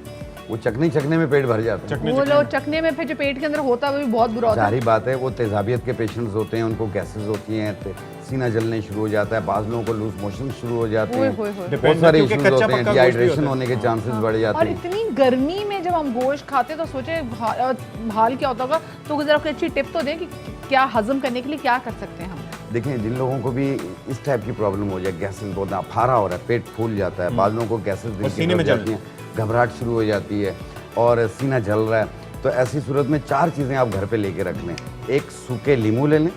वो चखने में पेट भर जाता है। वो लोग चखने में फिर जो पेट के अंदर होता है वो भी बहुत बुरा होता है। सारी बात है, वो तेजाबियत के पेशेंट्स होते हैं, उनको गैसेस होती हैं, सीना जलने शुरू हो जाता है, बाज़ लोगों को लूज मोशन शुरू हो जाते हैं, बहुत सारे इश्यूज होते हैं, डिहाइड्रेशन होने के चांसेस बढ़ जाते हैं। और इतनी गर्मी में जब हम गोश्त खाते तो सोचे हाल क्या होता होगा, तो जरा कोई अच्छी टिप तो दें कि क्या हजम करने के लिए क्या कर सकते हैं हम। देखें, जिन लोगों को भी इस टाइप की प्रॉब्लम हो जाए, गैसेस बहुत फारा हो रहा है, पेट फूल जाता है, बाज़ लोगों को गैसेस सीने में जाती हैं, घबराहट शुरू हो जाती है और सीना जल रहा है, तो ऐसी सूरत में 4 चीज़ें आप घर पे लेके रख लें। एक सूखे लीमू ले लें,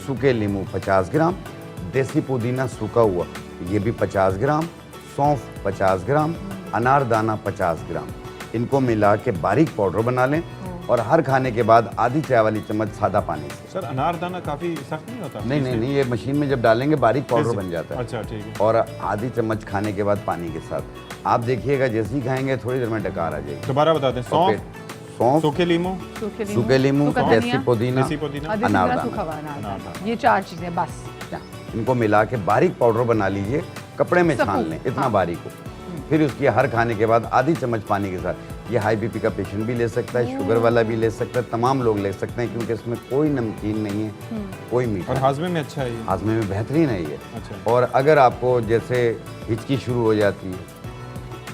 सूखे लीमू 50 ग्राम, देसी पुदीना सूखा हुआ ये भी 50 ग्राम, सौंफ 50 ग्राम, अनारदाना 50 ग्राम, इनको मिला के बारीक पाउडर बना लें और हर खाने के बाद आधी चाय वाली चम्मच सादा पानी से। सर अनारदाना काफी सख्त नहीं होता? नहीं, ये मशीन में जब डालेंगे बारीक पाउडर बन जाता है। अच्छा ठीक है। और आधी चम्मच खाने के बाद पानी के साथ आप देखिएगा, जैसे ही खाएंगे थोड़ी देर में डकार आ जाएगी। दोबारा बता दें। सौंफ, सूखे लीमू, देसी पुदीना, अनारदाना, ये 4 चीजें बस। इनको मिला के बारीक पाउडर बना लीजिए, कपड़े में छान लें इतना बारीक हो। फिर उसकी हर खाने के बाद आधी चम्मच पानी के साथ। ये हाई बीपी का पेशेंट भी ले सकता है, शुगर वाला भी ले सकता है, तमाम लोग ले सकते हैं, क्योंकि इसमें कोई नमकीन नहीं है, कोई मीठा। और हाजमे में अच्छा है, हाजमे में बेहतरीन है ये। अच्छा। और अगर आपको जैसे हिचकी शुरू हो जाती है,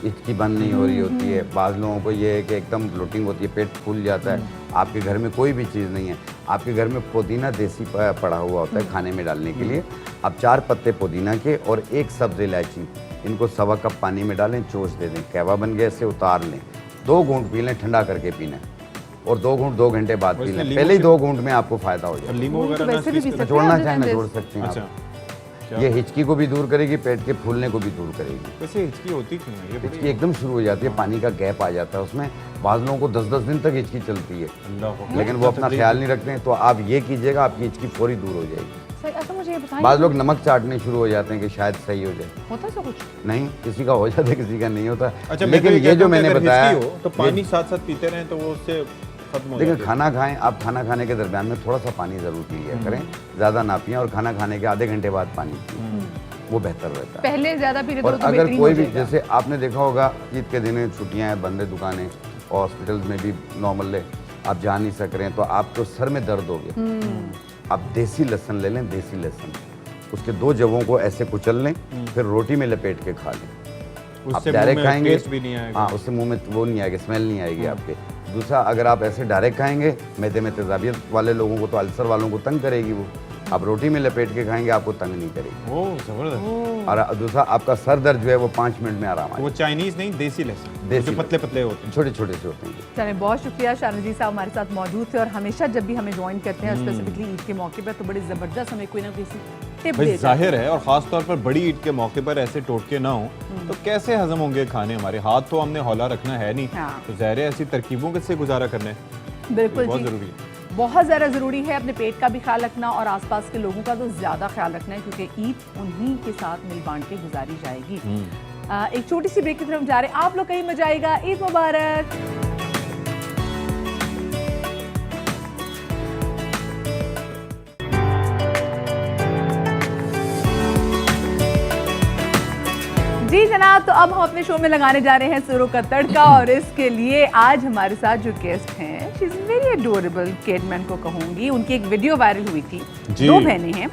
हिचकी बंद नहीं हो रही होती है, बाज़ लोगों को ये है कि एकदम ब्लोटिंग होती है, पेट फूल जाता है, आपके घर में कोई भी चीज़ नहीं है, आपके घर में पुदीना देसी पड़ा हुआ होता है खाने में डालने के लिए, आप 4 पत्ते पुदीना के और 1 सब्ज़ इलायची, इनको 1.25 कप पानी में डालें, चोच दे दें, कहवा बन गया, इसे उतार लें, 2 घूंट पी लें, ठंडा करके पीना और 2 घूंट 2 घंटे बाद पी लें। पहले ही 2 घूंट में आपको फ़ायदा हो जाएगा। लीमू वगैरह जोड़ना चाहें ना जोड़ सकते हैं अच्छा। आप। ये हिचकी को भी दूर करेगी, पेट के फूलने को भी दूर करेगी। वैसे हिचकी होती क्यों है? ये हिचकी एकदम शुरू हो जाती है, पानी का गैप आ जाता है उसमें, बाज़ लोगों को 10-10 दिन तक हिचकी चलती है, लेकिन वो अपना ख्याल नहीं रखते हैं। तो आप ये कीजिएगा, आपकी हिचकी फौरी दूर हो जाएगी। अच्छा मुझे ये बताइए, बाज़ लोग नमक चाटने शुरू हो जाते हैं कि शायद सही हो जाए। होता है कुछ? नहीं, किसी का हो जाता है, किसी का नहीं होता। अच्छा, लेकिन ये जो मैंने बताया तो पानी साथ साथ पीते रहें तो वो उससे खत्म हो लेकिन जाती है। खाना खाएं, आप खाना खाने के दरमियान में थोड़ा सा पानी ज़रूर पी लिया करें, ज़्यादा ना पिएं, और खाना खाने के आधे घंटे बाद पानी पिएं, वो बेहतर रहता है। पहले ज़्यादा पी रहे और अगर कोई भी, जैसे आपने देखा होगा ईद के दिन छुट्टियां हैं, बंद है दुकानें, हॉस्पिटल्स में भी नॉर्मल है, आप जा नहीं सक रहे हैं, तो आपको सर में दर्द हो गया, आप देसी लहसुन ले लें, देसी लहसुन, उसके 2 जवों को ऐसे कुचल लें, फिर रोटी में लपेट के खा लें। आप डायरेक्ट खाएंगे, हाँ, उससे मुंह में वो नहीं आएगा, स्मेल नहीं आएगी आपके। दूसरा, अगर आप ऐसे डायरेक्ट खाएंगे, मैदे में तेजाबियत वाले लोगों को, तो अल्सर वालों को तंग करेगी वो। आप रोटी में लपेट के खाएंगे, आपको तंग नहीं करेगी। ओह जबरदस्त। और दूसरा, आपका सर दर्द जो है वो 5 मिनट में आराम आएगा। वो चाइनीज नहीं, देसी लहसुन, देसी पतले पतले होते हैं, छोटे छोटे से होते हैं। चलिए, बहुत शुक्रिया शानू जी साहब हमारे साथ मौजूद थे, और हमेशा जब भी हमें ज्वाइन करते हैं, स्पेसिफिकली ईद के मौके पर, तो बड़ी ज़बरदस्त हमें कोई ना कोई टिप भाई दे जाहिर है, और ख़ास तौर पर बड़ी ईद के मौके पर ऐसे टोटके ना हो तो कैसे हजम होंगे खाने हमारे? हाथ तो हमने हौला रखना है नहीं, तो ज़ाहिर है ऐसी तरकीबों से गुजारा करना है। बिल्कुल बहुत जी, ज़रूरी है, बहुत ज़्यादा ज़रूरी है। अपने पेट का भी ख्याल रखना और आसपास के लोगों का तो ज़्यादा ख्याल रखना है, क्योंकि ईद उन्हीं के साथ मिल बांट के गुजारी जाएगी। एक छोटी सी ब्रेक की तरफ जा रहे हैं, आप लोग कहीं मजा आएगा। ईद मुबारक। जी जनाब, तो अब हम अपने शो में लगाने जा रहे हैं सुरों का तड़का, और इसके लिए आज हमारे साथ जो गेस्ट हैं, she is very adorable kid, मैं इनको कहूँगी। उनकी एक वीडियो वायरल हुई थी, 2 बहनें हैं,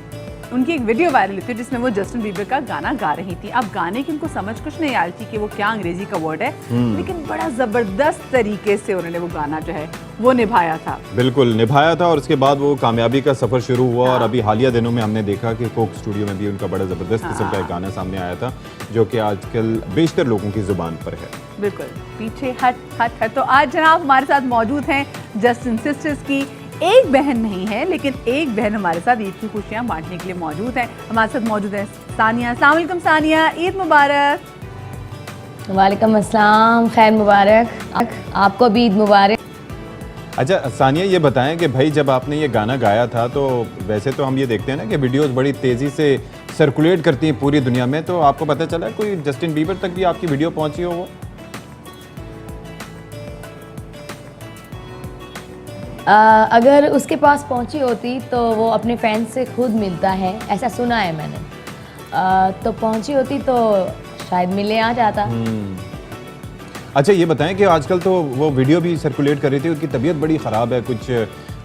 उनकी एक वीडियो वायरल हुई थी जिसमें वो जस्टिन बीबर का गाना गा रही थी। अब गाने की उनको समझ कुछ नहीं आई थी कि वो क्या अंग्रेजी का वर्ड है, लेकिन बड़ा ज़बरदस्त तरीके से उन्होंने वो गाना जो है वो निभाया था। बिल्कुल निभाया था, और उसके बाद वो कामयाबी का सफ़र शुरू हुआ। और अभी हालिया दिनों में हमने देखा कि कोक स्टूडियो में भी उनका बड़ा ज़बरदस्त किस्म का एक गाना सामने आया था, जो कि आजकल बेशतर लोगों की ज़ुबान पर है। बिल्कुल, पीछे हट हट हट। तो आज जनाब हमारे साथ मौजूद हैं जस्टिन सिस्टर्स की एक बहन नहीं है, लेकिन एक बहन हमारे साथ ईद की खुशियाँ बांटने के लिए मौजूद है। हमारे साथ मौजूद है सानिया। अस्सलाम वालेकुम सानिया, ईद मुबारक। वालेकुम अस्सलाम, खैर मुबारक, आपको भी ईद मुबारक। अच्छा सानिया, ये बताएं कि भाई जब आपने ये गाना गाया था, तो वैसे तो हम ये देखते हैं ना कि वीडियोस बड़ी तेज़ी से सर्कुलेट करती हैं पूरी दुनिया में, तो आपको पता चला कोई जस्टिन बीबर तक भी आपकी वीडियो पहुंची हो? वो अगर उसके पास पहुंची होती तो वो अपने फैंस से खुद मिलता है, ऐसा सुना है मैंने। तो पहुंची होती तो शायद मिलने आ जाता। अच्छा ये बताएं कि आजकल तो वो वीडियो भी सर्कुलेट कर रही थी, उनकी तबीयत बड़ी ख़राब है, कुछ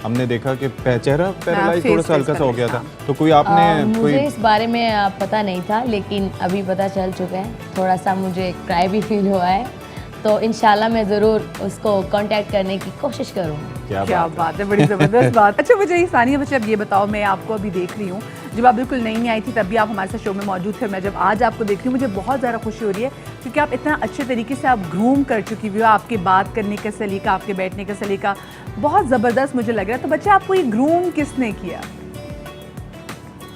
हमने देखा कि चेहरा पैरालाइज थोड़ा सा हल्का सा हो गया था, तो कोई आपने मुझे इस बारे में पता नहीं था, लेकिन अभी पता चल चुका है। थोड़ा सा मुझे क्राई भी फील हुआ है, तो इंशाल्लाह मैं ज़रूर उसको कांटेक्ट करने की कोशिश करूँगी। क्या बात है, बड़ी ज़बरदस्त बात। अच्छा मुझे सानिया बच्चे अब ये बताओ, मैं आपको अभी देख रही हूँ, जब आप बिल्कुल नई आई थी तब भी आप हमारे साथ शो में मौजूद थे, और मैं जब आज आपको देख रही हूँ मुझे बहुत ज़्यादा खुशी हो रही है, क्योंकि आप इतना अच्छे तरीके से आप ग्रूम कर चुकी हुई हो। आपके बात करने का सलीका, आपके बैठने का सलीका बहुत ज़बरदस्त मुझे लग रहा है। तो बच्चे आपको ये ग्रूम किसने किया?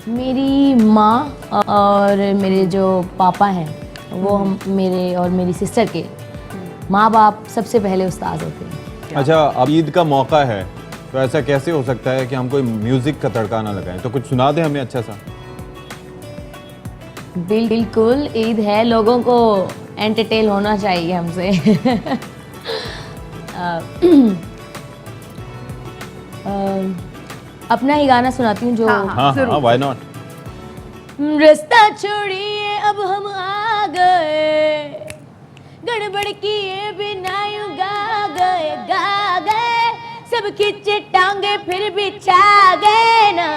मेरी माँ और मेरे जो पापा हैं वो हम मेरे और मेरी सिस्टर के माँ बाप सबसे पहले उस्ताद होते हैं। अच्छा, अब ईद का मौका है तो ऐसा कैसे हो सकता है कि हम कोई म्यूजिक का तड़का ना लगाएं? तो कुछ सुना दें हमें अच्छा सा। बिल्कुल, ईद है, लोगों को एंटरटेन होना चाहिए हमसे। अपना ही गाना सुनाती हूँ जो हाँ, व्हाई नॉट। रास्ता छोड़िए अब हम आ गए, गड़बड़ किए बिना यूं गा गए, सब खींचे टांगे फिर भी छा गए ना,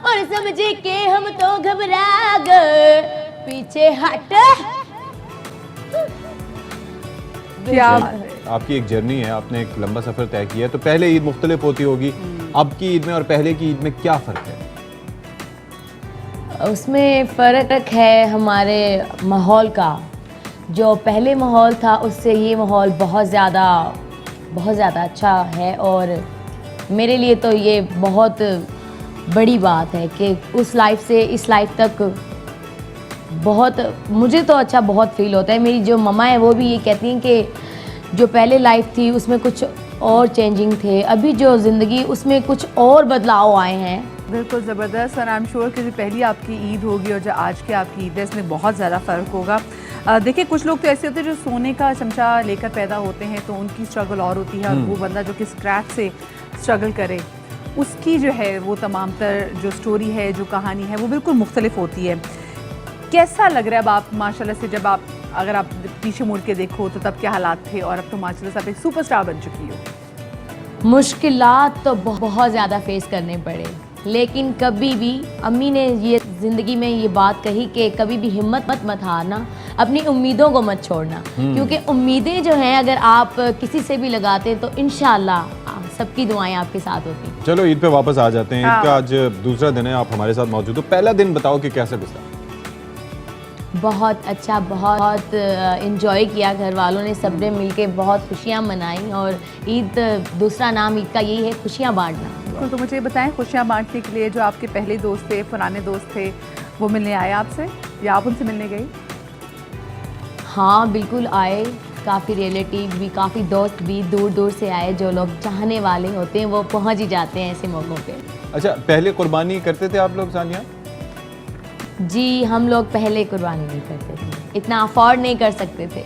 और समझे के हम तो घबरा गए, पीछे हट। क्या आपकी एक जर्नी है, आपने एक लंबा सफर तय किया है, तो पहले ईद मुख्तलिफ होती होगी, अब की ईद में और पहले की ईद में क्या फ़र्क है? उसमें फ़र्क है हमारे माहौल का। जो पहले माहौल था उससे ये माहौल बहुत ज़्यादा अच्छा है, और मेरे लिए तो ये बहुत बड़ी बात है कि उस लाइफ से इस लाइफ तक बहुत, मुझे तो अच्छा बहुत फील होता है। मेरी जो मम्मा है वो भी ये कहती हैं कि जो पहले लाइफ थी उसमें कुछ और चेंजिंग थे, अभी जो ज़िंदगी उसमें कुछ और बदलाव आए हैं। बिल्कुल ज़बरदस्त। और आई एम श्योर कि जो पहली आपकी ईद होगी और जो आज की आपकी ईद है इसमें बहुत ज़्यादा फ़र्क होगा। देखिए, कुछ लोग तो ऐसे होते हैं जो सोने का चमचा लेकर पैदा होते हैं, तो उनकी स्ट्रगल और होती है, और वो बंदा जो कि स्क्रैच से स्ट्रगल करे उसकी जो है वो तमाम तर जो स्टोरी है, जो कहानी है, वो बिल्कुल मुख्तलिफ होती है। कैसा लग रहा है अब आप माशाल्लाह से, जब आप अगर आप पीछे मुड़ के देखो तो तब क्या हालात थे, और अब तो माशाल्लाह से आप एक सुपरस्टार बन चुकी हो? मुश्किलात तो बहुत ज़्यादा फेस करने पड़े, लेकिन कभी भी अम्मी ने ये ज़िंदगी में ये बात कही कि कभी भी हिम्मत मत हारना, अपनी उम्मीदों को मत छोड़ना, क्योंकि उम्मीदें जो हैं अगर आप किसी से भी लगाते हैं तो इंशाल्लाह सबकी दुआएं आपके साथ होती हैं। चलो ईद पे वापस आ जाते हैं। ईद का आज दूसरा दिन है, आप हमारे साथ मौजूद हो। पहला दिन बताओ कि कैसे गुजरा? बहुत अच्छा, बहुत इन्जॉय किया, घर वालों ने सबने मिलके बहुत खुशियाँ मनाई, और ईद, दूसरा नाम ईद का यही है, खुशियाँ बांटना। तो मुझे बताएं, खुशियाँ बांटने के लिए जो आपके पहले दोस्त थे, पुराने दोस्त थे, वो मिलने आए आपसे या आप उनसे मिलने गई? हाँ बिल्कुल आए, काफ़ी रिलेटिव भी, काफ़ी दोस्त भी दूर दूर से आए। जो लोग चाहने वाले होते हैं वो पहुँच ही जाते हैं ऐसे मौक़ों पे। अच्छा, पहले कुर्बानी करते थे आप लोग सानिया? जी, हम लोग पहले कुर्बानी नहीं करते थे, इतना अफोर्ड नहीं कर सकते थे।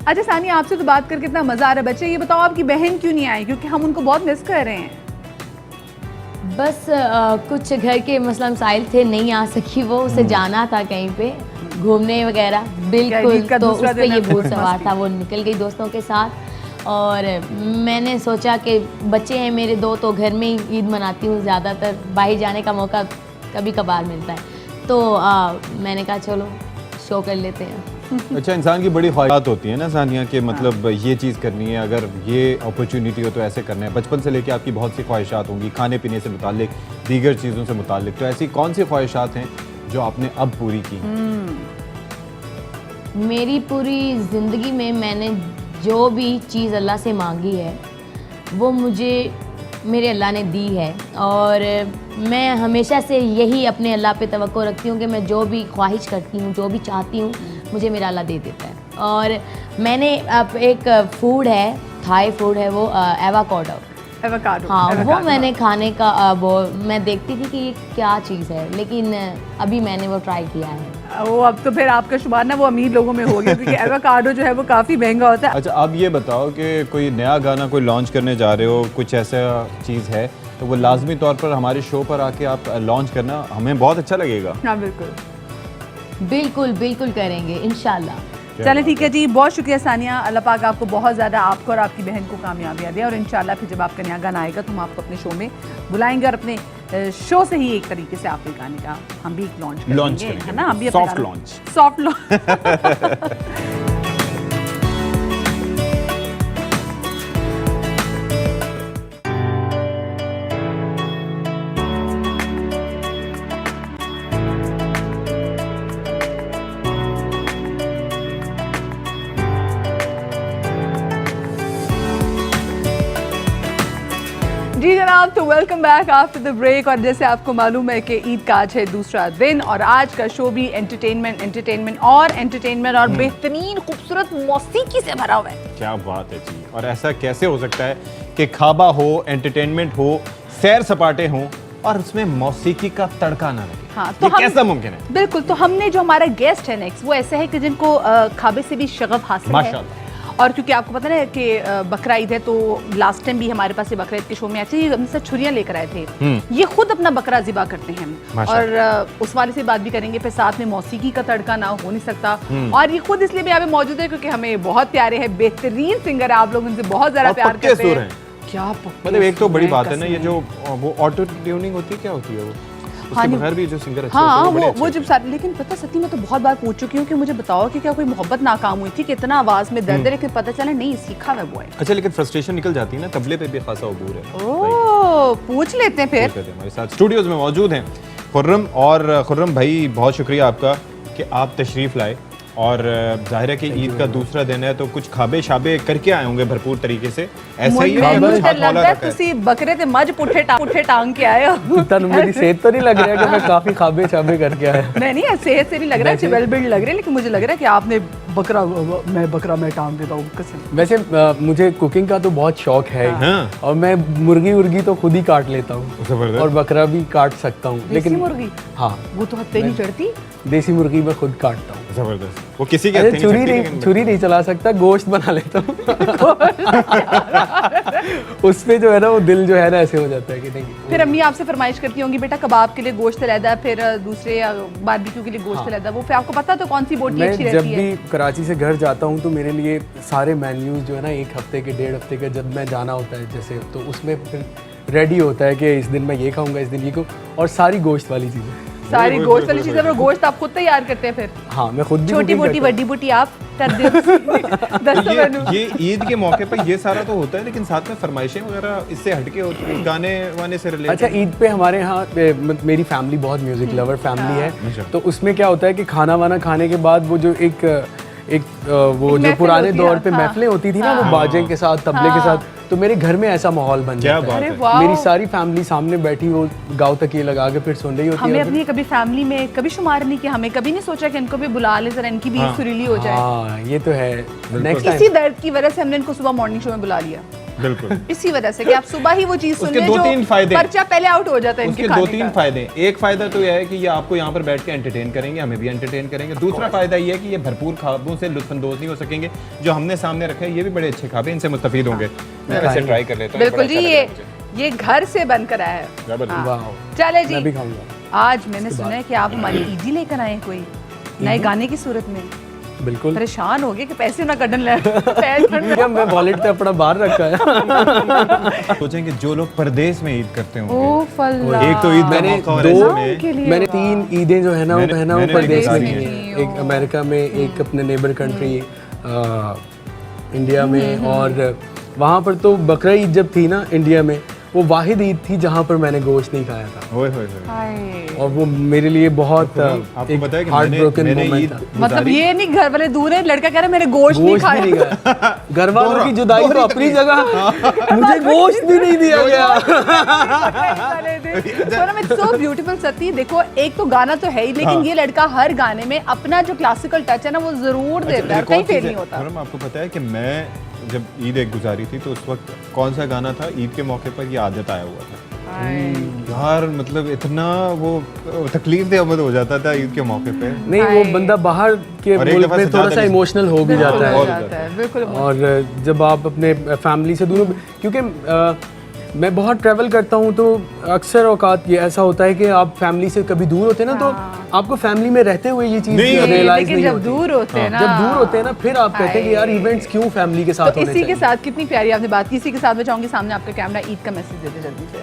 अच्छा सानिया, आपसे तो बात करके इतना मज़ा आ रहा है। बच्चे ये बताओ, आपकी बहन क्यों नहीं आई? क्योंकि हम उनको बहुत मिस कर रहे हैं। बस कुछ घर के मसला मसाइल थे, नहीं आ सकी वो, उसे जाना था कहीं पे घूमने वगैरह। बिल्कुल, तो उस पर ये भूत सवार था, वो निकल गई दोस्तों के साथ, और मैंने सोचा कि बच्चे हैं मेरे दो, तो घर में ही ईद मनाती हूँ ज़्यादातर, बाहर जाने का मौका कभी कभार मिलता है, तो मैंने कहा चलो शो कर लेते हैं। अच्छा, इंसान की बड़ी ख्वाहिशात होती है ना सानिया, कि मतलब ये चीज़ करनी है, अगर ये अपॉर्चुनिटी हो तो ऐसे करना है। बचपन से लेके आपकी बहुत सी ख्वाहिशात होंगी, खाने पीने से मुतालिक, दीगर चीज़ों से मुतालिक, तो ऐसी कौन सी ख्वाहिशात हैं जो आपने अब पूरी की? मेरी पूरी ज़िंदगी में मैंने जो भी चीज़ अल्लाह से मांगी है वो मुझे मेरे अल्लाह ने दी है, और मैं हमेशा से यही अपने अल्लाह पे तवक्को रखती हूँ कि मैं जो भी ख्वाहिश करती हूँ, जो भी चाहती हूँ, मुझे मेरा अल्लाह दे देता है। और मैंने अब एक फूड है, थाई फूड है, वो एवोकाडो, हाँ, वो मैंने खाने का वो मैं देखती थी कि ये क्या चीज़ है, लेकिन अभी मैंने वो ट्राई किया है। वो अब तो फिर आपका शुमार ना वो अमीर लोगों में हो गया, क्योंकि एवोकाडो जो है वो काफ़ी महंगा होता है। अच्छा, अब ये बताओ कि कोई नया गाना कोई लॉन्च करने जा रहे हो, कुछ ऐसा चीज़ है तो वो लाजमी तौर पर हमारे शो पर आके आप लॉन्च करना, हमें बहुत अच्छा लगेगा। हाँ बिल्कुल बिल्कुल बिल्कुल करेंगे इंशाल्लाह। चलें, ठीक है जी, बहुत शुक्रिया सानिया। अल्लाह पाक आपको बहुत ज़्यादा, आपको और आपकी बहन को कामयाबियाँ दे, और इंशाल्लाह फिर जब आपका नया गाना आएगा तो हम आपको अपने शो में बुलाएंगे, और अपने शो से ही एक तरीके से आपके गाने का हम भी लॉन्च करेंगे, है ना? हम भी सॉफ्ट लॉन्च, सॉफ्ट लॉन्च। जी जनाब, तो welcome back after the break. और जैसे आपको मालूम है कि ईद का आज है दूसरा दिन और आज का शो भी एंटरटेनमेंट और बेहतरीन खूबसूरत मौसीकी से भरा हुआ है। क्या बात है जी। और ऐसा कैसे हो सकता है कि खाबा हो, एंटरटेनमेंट हो, सैर सपाटे हों और उसमें मौसीकी का तड़का ना लगे। हाँ, तो ये कैसा मुमकिन है? बिल्कुल, तो हमने जो हमारा गेस्ट है नेक्स्ट, वो ऐसा है कि जिनको खाबे से भी शगफ हासिल है। माशाल्लाह। और क्योंकि आपको पता है कि बकरा ईद है, तो लास्ट टाइम भी हमारे पास ये बकरा ईद के शो में ऐसे ही हमसे छुरियां लेकर आए थे। ये खुद अपना बकरा ज़िबा करते हैं और उस वाले से बात भी करेंगे। फिर साथ में मौसीकी का तड़का ना हो नहीं सकता। और ये खुद इसलिए भी यहाँ पे मौजूद है क्योंकि हमें बहुत प्यारे हैं, बेहतरीन सिंगर है, आप लोग उनसे बहुत ज़्यादा प्यार करते हैं। क्या मतलब एक तो बड़ी बात है ना, ये जो वो ऑटो ट्यूनिंग होती है, क्या होती है वो? उसके बगैर भी जो सिंगर अच्छे होते हैं वो जब सारे। लेकिन पता सच्ची मैं तो बहुत बार पूछ चुकी हूँ कि मुझे बताओ कि क्या कोई मोहब्बत नाकाम हुई थी, कितना आवाज में दर्द है, लेकिन पता चला नहीं, सीखा हुआ वो है। अच्छा, लेकिन फ्रस्ट्रेशन निकल जाती है ना, तबले पे भी खासा अबूर है। ओह, पूछ लेते हैं फिर। हमारे साथ स्टूडियोज में मौजूद हैं खुर्रम। और खुर्रम भाई, बहुत शुक्रिया आपका कि आप तशरीफ लाए। और जाहिर है कि ईद का दूसरा दिन है, तो कुछ खाबे शाबे करके आए होंगे भरपूर तरीके से। ऐसा ही लगता है तुसी बकरे ते मज पुठे टांग के आए हो। तनु मेरी सेहत तो नहीं लग रहा है कि मैं काफी खाबे शाबे करके आया। नहीं, सेहत से नहीं लग रहा है, वेल बिल्ड लग रहे हैं, लेकिन मुझे लग रहा है कि आपने बकरा मैं टांग देता हूँ कसम। वैसे मुझे कुकिंग का तो बहुत शौक है। और मैं मुर्गी तो खुद ही काट लेता हूँ और बकरा भी काट सकता हूँ। लेकिन मुर्गी, हाँ, वो तो हत्ते नहीं चढ़ती। देसी मुर्गी मैं खुद काटता हूँ। जबरदस्त। वो किसी के छुरी नहीं चला सकता, गोश्त बना लेता हूँ। उसमें जो है ना, वो दिल जो है ना ऐसे हो जाता है कि नहीं। फिर अम्मी आपसे फरमाइश करती होंगी, बेटा कबाब के लिए गोश्त लैदा, फिर दूसरे बारबेक्यू के लिए गोश्त लैदा। वो फिर आपको पता तो कौन सी बोटी अच्छी रहती है? जब भी कराची से घर जाता हूँ तो मेरे लिए सारे मेन्यूज जो है ना, एक हफ्ते के, 1.5 हफ्ते के, जब मैं जाना होता है जैसे, तो उसमें फिर रेडी होता है कि इस दिन मैं ये खाऊंगा, इस दिन ये और सारी गोश्त वाली चीजें, सारी गोश्त वाली चीजें। और गोश्त आप खुद तैयार करते हैं फिर? हाँ, मैं खुद भी। छोटी बोटी बड़ी बोटी आप कर दे। ये ईद के मौके पर ये सारा तो होता है, लेकिन साथ में फरमाइशें वगैरह इससे हटके होती हैं, गाने वाने से रिलेटेड। अच्छा, ईद पे हमारे यहाँ मेरी फैमिली बहुत म्यूजिक लवर फैमिली है, तो उसमें क्या होता है कि खाना वाना खाने के बाद वो जो एक वो जो पुराने दौर पे महफिलें होती थी ना, वो बाजे के साथ, तबले के साथ, तो मेरे घर में ऐसा माहौल बन जाता है। मेरी सारी फैमिली सामने बैठी, वो गाँव तकिए लगा के फिर सुन रही होती है। हमें अपनी कभी फैमिली में कभी शुमार नहीं किया, हमें कभी नहीं सोचा कि इनको भी बुला ले, जरा इनकी भी सुरीली हो जाए। हाँ, ये तो है। नेक्स्ट इसी दर्द की वजह से हमने इनको सुबह मॉर्निंग शो में बुला लिया। बिल्कुल इसी वजह से कि आप सुबह ही वो चीज सुन लें, दो तीन फायदे, पर्चा पहले आउट हो जाता है इनके खाने का। 2-3 फायदे। एक फायदा तो यह है कि ये आपको यहाँ पर बैठ के एंटरटेन करेंगे, हमें भी एंटरटेन करेंगे। दूसरा फायदा ये है कि ये भरपूर खाबों से लुत्फानंदोज नहीं हो सकेंगे। जो हमने सामने रखा है, ये भी बड़े अच्छे खाबे, इनसे मुस्तफीद होंगे। मैं वैसे ट्राई कर लेता हूँ। बिल्कुल जी, ये घर से बनकर आया है। चले जी, आज मैंने सुना है कि आप हमारी ईदी लेकर आए कोई नए गाने की सूरत में। बिल्कुल परेशान हो गए कि पैसे ना कटन ले। मैं वॉलेट पे अपना बाहर रखा है। सोचेंगे जो लोग परदेश में ईद करते होंगे, एक तो ईद मैंने 3 ईदें जो है ना, वो पहना वो परदेश में है। एक अमेरिका में, एक अपने नेबर कंट्री इंडिया में, और वहाँ पर तो बकरा ईद जब थी ना इंडिया में, वो वाहिद ईद थी जहाँ पर मैंने गोश्त नहीं खाया था। और वो मेरे लिए बहुत हार्ट ब्रोकन मोमेंट था। मतलब ये नहीं घर वाले दूर है, लड़का कह रहा है मैंने गोश्त नहीं खाया। घर वालों की जुदाई तो अपनी जगह, मुझे गोश्त भी नहीं दिया गया। सो ब्यूटीफुल सती। देखो, एक तो गाना तो है ही, लेकिन ये लड़का हर गाने में अपना जो क्लासिकल टच है ना, वो जरूर देता है, कहीं फेल नहीं होता। आपको पता है कि मैं जब ईद एक गुजारी थी, तो उस वक्त कौन सा गाना था ईद के मौके पर, ये आदत आया हुआ था यार। मतलब इतना वो तकलीफ दे अमद हो जाता था ईद के मौके पे। नहीं, वो बंदा बाहर के मुल्क में थोड़ा सा इमोशनल हो भी जाता है। और जब आप अपने फैमिली से दूर, क्योंकि मैं बहुत ट्रैवल करता हूँ, तो अक्सर औकात ये ऐसा होता है कि आप फैमिली से कभी दूर होते हैं ना, तो आपको फैमिली में रहते हुए ये चीज़ रियलाइज नहीं होती। जब दूर होते हैं ना, फिर आप कहते हैं कि यार इवेंट्स क्यों फैमिली के साथ होने चाहिए। इसी के साथ कितनी प्यारी आपने बात की। इसी के साथ मैं चाहूँगी सामने आपका कैमरा, ईद का मैसेज देते जल्दी से।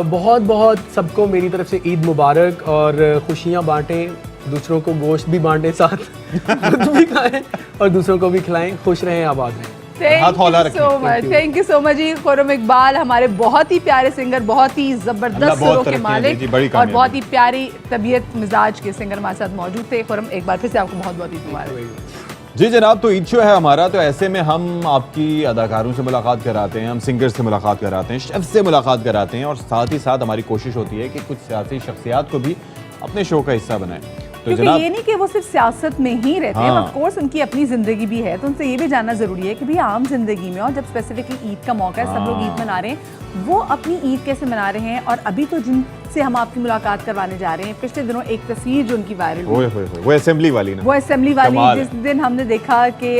बहुत बहुत सबको मेरी तरफ से ईद मुबारक, और खुशियाँ बांटें, दूसरों को गोश्त भी बांटें, साथ खुद भी खाएं और दूसरों को भी खिलाएं। खुश रहें, आबाद रहें। थैंक यू सो मच जी। खुर्रम इकबाल हमारे बहुत ही प्यारे सिंगर, बहुत ही जबरदस्त सुरों के मालिक और बहुत ही प्यारी तबीयत मिजाज के सिंगर हमारे साथ मौजूद थे। खुर्रम, एक बार फिर से आपको बहुत बहुत ईद मुबारक। जी जनाब, तो ईद शो है हमारा, तो ऐसे में हम आपकी अदाकारों से मुलाकात कराते हैं, हम सिंगर से मुलाकात कराते हैं, शेफ से मुलाकात कराते हैं, और साथ ही साथ हमारी कोशिश होती है कि कुछ सियासी शख्सियात को भी अपने शो का हिस्सा बनाएं। तो क्योंकि जनाब, ये नहीं कि वो सिर्फ सियासत में ही रहते हैं, हाँ। ऑफ कोर्स उनकी अपनी जिंदगी भी है, तो उनसे ये भी जानना जरूरी है कि भाई आम जिंदगी में, और जब स्पेसिफिकली ईद का मौका है, सब लोग ईद मना रहे हैं, वो अपनी ईद कैसे मना रहे हैं। और अभी तो जिनसे हम आपकी मुलाकात करवाने जा रहे हैं, पिछले दिनों एक तस्वीर जो उनकी वायरल हुई, वो असेंबली वाली ना, वो असेंबली वाली, कमाल जिस दिन हमने देखा कि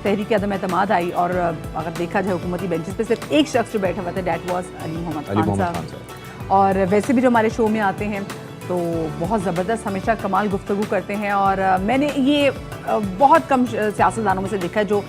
तहरीक अदम एतमाद आई, और अगर देखा जाए हुकूमती बेंचेस पे सिर्फ एक शख्स जो बैठा हुआ था, दैट वाज अली मोहम्मद खान साहब। और वैसे भी जो हमारे शो में आते हैं तो बहुत ज़बरदस्त, हमेशा कमाल गुफ्तगू करते हैं, और मैंने ये बहुत कम सियासतदानों में से देखा है जो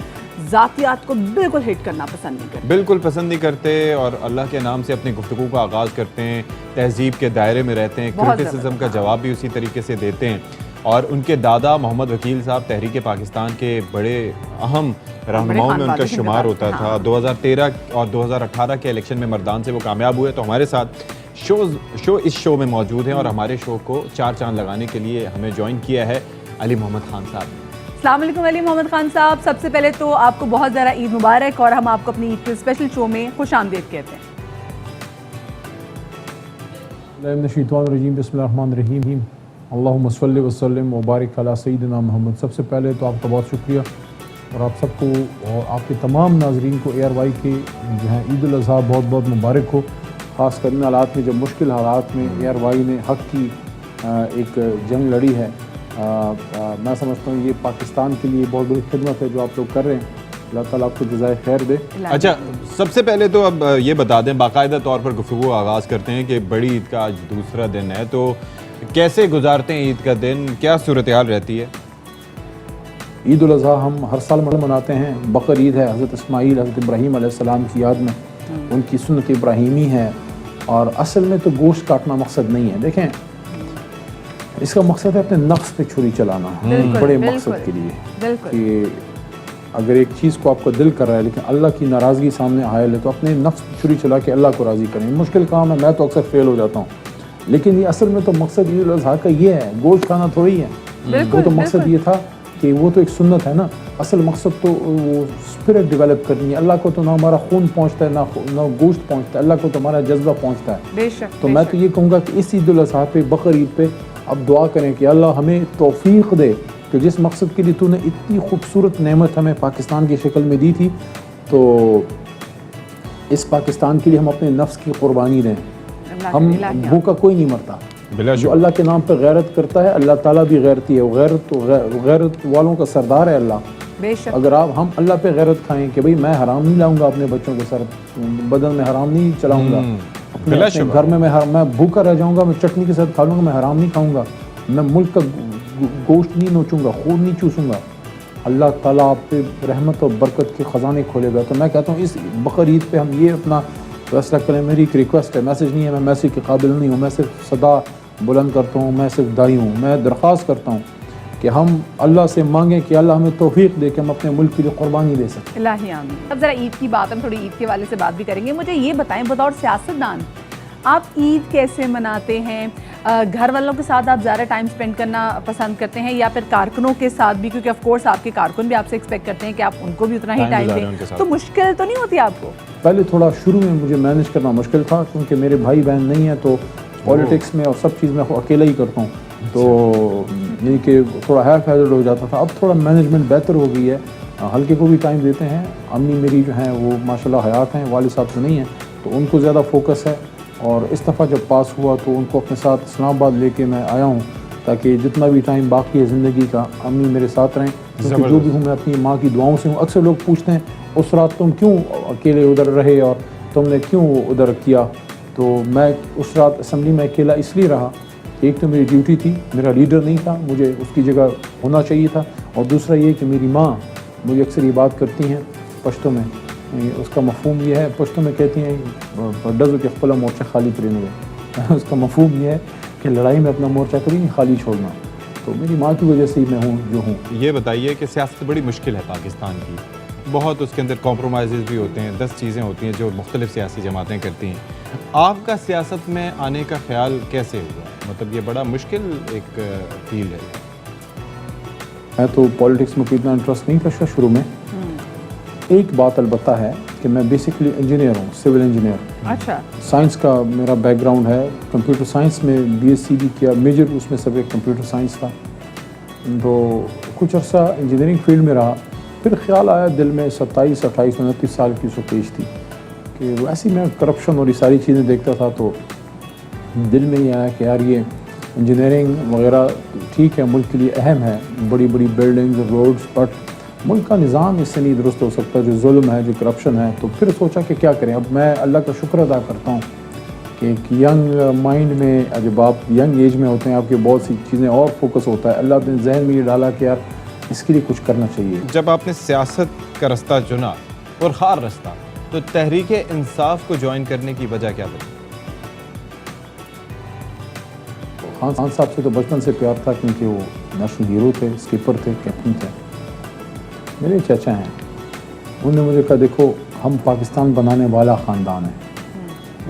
ज़ातियात को बिल्कुल हिट करना पसंद नहीं करते, बिल्कुल पसंद नहीं करते, और अल्लाह के नाम से अपनी गुफ्तगू का आगाज़ करते हैं, तहजीब के दायरे में रहते हैं, क्रिटिसिज्म का जवाब भी उसी तरीके से देते हैं। और उनके दादा मोहम्मद वकील साहब तहरीक पाकिस्तान के बड़े अहम रहनुमाओं में उनका शुमार होता था। 2013 और 2018 के इलेक्शन में मर्दान से वो कामयाब हुए। तो हमारे साथ शो इस शो में मौजूद हैं, और हमारे शो को चार चांद लगाने के लिए हमें ज्वाइन किया है अली मोहम्मद खान साहब। अस्सलाम वालेकुम अली मोहम्मद खान साहब, सबसे पहले तो आपको बहुत ज़्यादा ईद मुबारक, और हम आपको अपनी ईद के स्पेशल शो में खुश आमदीद कहते हैं। बिस्मिल्लाहिर्रहमानिर्रहीम, अल्लाहुम्मा सल्लि व सल्लिम व बारिक अला सय्यिदिना मोहम्मद। सबसे पहले तो आपका बहुत शुक्रिया, और आप सबको और आपके तमाम नाजरीन को ARY के जो है ईद उल अज़हा बहुत बहुत मुबारक हो। ख़ास कर इन हालात में, जब मुश्किल हालात में ARY ने हक़ की एक जंग लड़ी है। मैं समझता हूँ ये पाकिस्तान के लिए बहुत बड़ी खिदमत है जो आप लोग कर रहे हैं। अल्लाह ताला आपको जज़ाए खैर दे। अच्छा, सबसे पहले तो अब ये बता दें, बाकायदा तौर पर गुफ्तगू आगाज़ करते हैं कि बड़ी ईद का आज दूसरा दिन है, तो कैसे गुजारते हैं ईद का दिन, क्या सूरत हाल रहती है? ईद उल अज़हा हम हर साल मनाते हैं। बकर ईद है हज़रत इस्माईल हज़रत इब्राहीम अलैहिस्सलाम की याद में, उनकी सुन्नत इब्राहीमी है। और असल में तो गोश्त काटना मकसद नहीं है। देखें, इसका मकसद है अपने नफ्स पे छुरी चलाना, बड़े मकसद के लिए कि अगर एक चीज़ को आपका दिल कर रहा है लेकिन अल्लाह की नाराज़गी सामने हायल है, तो अपने नफ्स पे छुरी चला के अल्लाह को राज़ी करें। मुश्किल काम है, मैं तो अक्सर फेल हो जाता हूँ, लेकिन ये असल में तो मकसद ईद उल अज़हा का ये है, गोश्त खाना थोड़ी है। वो तो मकसद ये था कि वो तो एक सुन्नत है ना, असल मकसद तो वो स्पिरिट डेवलप करनी है। अल्लाह को तो ना हमारा खून पहुँचता है, ना गोश्त पहुँचता है, अल्लाह को तो हमारा जज्बा पहुँचता है। तो मैं तो ये कहूँगा कि इस ईद उल अज़हा पे, बकर ईद पे अब दुआ करें कि अल्लाह हमें तौफीक दे कि जिस मकसद के लिए तूने इतनी खूबसूरत नेमत हमें पाकिस्तान की शक्ल में दी थी, तो इस पाकिस्तान के लिए हम अपने नफ्स की कुर्बानी दें। हम भूखा कोई नहीं मरता, जो अल्लाह के नाम पर गैरत करता है अल्लाह ताला भी गैरती है। गैरत वालों का सरदार है अल्लाह। अगर हम अल्लाह पे गैरत खाएं कि भाई मैं हराम नहीं लाऊंगा अपने बच्चों के सर बदन में, हराम नहीं चलाऊंगा अपने घर में, मैं भूखा रह जाऊंगा, मैं चटनी के साथ खा लूँगा, मैं हराम नहीं खाऊंगा, मैं मुल्क का गोश्त नहीं नोचूंगा, खून नहीं चूसूंगा, अल्लाह ताला आप पे रहमत और बरकत के ख़जाने खोलेगा। तो मैं कहता हूँ इस बकर ईद पे हम ये अपना फैसला करें। मेरी एक रिक्वेस्ट है, मैसेज नहीं है, मैं मैसेज के काबिल नहीं हूँ, मैं सिर्फ सदा बुलंद करता हूँ, मैं सिर्फ दाई हूँ। मैं दरख्वास्त करता हूँ कि हम अल्लाह से मांगें कि अल्लाह हमें तौफीक दे कि हम अपने मुल्क के लिए कुर्बानी दे सकें। इलाही आमीन। अब ज़रा ईद की बात, हम थोड़ी ईद के वाले से बात भी करेंगे। मुझे ये बताएं, बतौर सियासतदान आप ईद कैसे मनाते हैं? घर वालों के साथ आप ज़्यादा टाइम स्पेंड करना पसंद करते हैं, या फिर कारकुनों के साथ भी? क्योंकि ऑफ कोर्स आपके कारकुन भी आपसे एक्सपेक्ट करते हैं कि आप उनको भी उतना ही टाइम दें, तो मुश्किल तो नहीं होती आपको? पहले थोड़ा शुरू में मुझे मैनेज करना मुश्किल था, क्योंकि मेरे भाई बहन नहीं है, तो पॉलिटिक्स में और सब चीज़ में अकेला ही करता हूँ, तो यानी कि थोड़ा हैफ हैज़र्ड हो जाता था। अब थोड़ा मैनेजमेंट बेहतर हो गई है, हल्के को भी टाइम देते हैं। अम्मी मेरी जो हैं वो माशाल्लाह हयात हैं, वालिद साहब तो नहीं हैं, तो उनको ज़्यादा फोकस है। और इस दफ़ा जब पास हुआ तो उनको अपने साथ इस्लामाबाद लेके मैं आया हूँ, ताकि जितना भी टाइम बाकी है ज़िंदगी का अम्मी मेरे साथ रहें। क्योंकि जो भी हूँ मैं अपनी माँ की दुआओं से हूँ। अक्सर लोग पूछते हैं उस रात तुम क्यों अकेले उधर रहे और तुमने क्यों उधर किया, तो मैं उस रात असम्बली में अकेला इसलिए रहा, एक तो मेरी ड्यूटी थी, मेरा लीडर नहीं था, मुझे उसकी जगह होना चाहिए था, और दूसरा ये कि मेरी माँ मुझे अक्सर ये बात करती हैं पश्तो में, उसका मफहूम ये है, पश्तो में कहती हैं डज़ के खुला मोर्चा खाली करेंगे। उसका मफहूम ये है कि लड़ाई में अपना मोर्चा कभी नहीं खाली छोड़ना। तो मेरी माँ की वजह से ही मैं हूँ जो हूँ। ये बताइए कि सियासत बड़ी मुश्किल है पाकिस्तान की, बहुत उसके अंदर कॉम्प्रोमाइज़ भी होते हैं, 10 चीज़ें होती हैं जो मुख्तलिफ सियासी जमातें करती हैं। आपका सियासत में आने का ख्याल कैसे हुआ? मतलब ये बड़ा मुश्किल एक फील्ड है। मैं तो पॉलिटिक्स में कोई इतना इंटरेस्ट नहीं था शुरू में। एक बात अलबत्ता है कि मैं बेसिकली इंजीनियर हूँ, सिविल इंजीनियर। अच्छा। साइंस का मेरा बैकग्राउंड है, कंप्यूटर साइंस में बीएससी भी किया, मेजर उसमें सब्जेक्ट कंप्यूटर साइंस था। तो कुछ अर्सा इंजीनियरिंग फील्ड में रहा, फिर ख्याल आया दिल में 27, 28, 29 साल की उसको पेश थी कि वैसे ही मैं करप्शन और ये सारी चीज़ें देखता था, तो दिल में ये आया कि यार ये इंजीनियरिंग वगैरह ठीक है, मुल्क के लिए अहम है, बड़ी बड़ी बिल्डिंग्स, रोड्स, बट मुल्क का निज़ाम इससे नहीं दुरुस्त हो सकता, जो जुल्म है, जो करप्शन है। तो फिर सोचा कि क्या करें। अब मैं अल्लाह का शुक्र अदा करता हूँ कि एक यंग माइंड में, जब आप यंग एज में होते हैं, आपकी बहुत सी चीज़ें और फोकस होता है। अल्लाह ने जहन में ये डाला कि यार इसके लिए कुछ करना चाहिए। जब आपने सियासत का रास्ता चुना और ख़ार रास्ता, तो तहरीक इंसाफ को ज्वाइन करने की वजह क्या बनी? खान साहब से तो बचपन से प्यार था, क्योंकि वो नेशनल हीरो थे, स्कीपर थे, कैप्टन थे। मेरे चाचा हैं, उन्होंने मुझे कहा देखो हम पाकिस्तान बनाने वाला ख़ानदान है,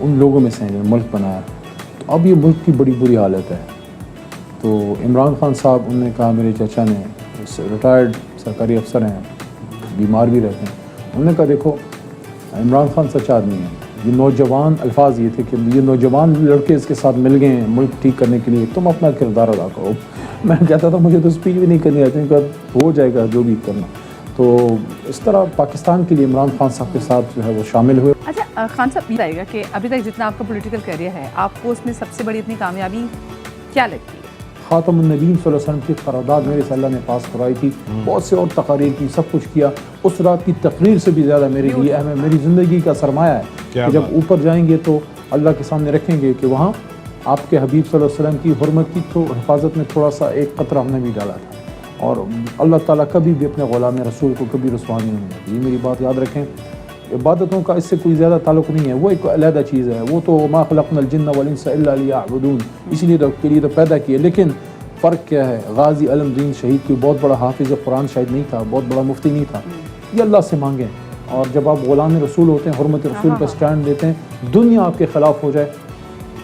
उन लोगों में से हैं जिन्होंने मुल्क बनाया। तो अब ये मुल्क की बड़ी बुरी हालत है। तो इमरान खान साहब, उन्होंने कहा, मेरे चाचा ने, रिटायर्ड सरकारी अफसर हैं, बीमार भी रहते हैं, उन्होंने कहा देखो इमरान खान सच्चा आदमी है, ये नौजवान, अल्फाज ये थे कि ये नौजवान लड़के इसके साथ मिल गए हैं मुल्क ठीक करने के लिए, तुम अपना किरदार अदा करो। मैं कहता था मुझे तो स्पीच भी नहीं करनी आती, हो जाएगा जो भी करना। तो इस तरह पाकिस्तान के लिए इमरान खान साहब के साथ जो है वो शामिल हुए। अच्छा खान साहब, ये बताइएगा कि अभी तक जितना आपका पॉलिटिकल करियर है, आपको उसमें सबसे बड़ी इतनी कामयाबी क्या लगती है? ख़ातमुन नबीय्यीन सल्लल्लाहु अलैहि वसल्लम की क़रारदाद मेरे से अल्लाह ने पास कराई थी, बहुत से और तकारीर की, सब कुछ किया। उस रात की तकरीर से भी ज़्यादा मेरे लिए अहम है, मेरी ज़िंदगी का सरमाया है कि जब ऊपर जाएंगे तो अल्लाह के सामने रखेंगे कि वहाँ आपके हबीब सल्लल्लाहु अलैहि वसल्लम की हुर्मत की तो हिफाजत में थोड़ा सा एक कतरा हमने भी डाला था। और अल्लाह ताला कभी भी अपने ग़ुलाम रसूल को कभी रुसवा नहीं होने देती। ये मेरी बात याद रखें। इबादतों का इससे कोई ज़्यादा ताल्लुक़ नहीं है, वो एक अलहदा चीज़ है। वो तो मा खलक़नल जिन्न वल इंसा इल्ला लियअबुदून, इसलिए तो के लिए तो पैदा किए। लेकिन फ़र्क क्या है, गाजी अलमदीन शहीद कोई बहुत बड़ा हाफिज़ कुरान शायद नहीं था, बहुत बड़ा मुफ्ती नहीं था। ये अल्लाह से मांगें। और जब आप ग़ुलाम रसूल होते हैं, हुर्मत रसूल पर स्टैंड देते हैं, दुनिया आपके ख़िलाफ़ हो जाए,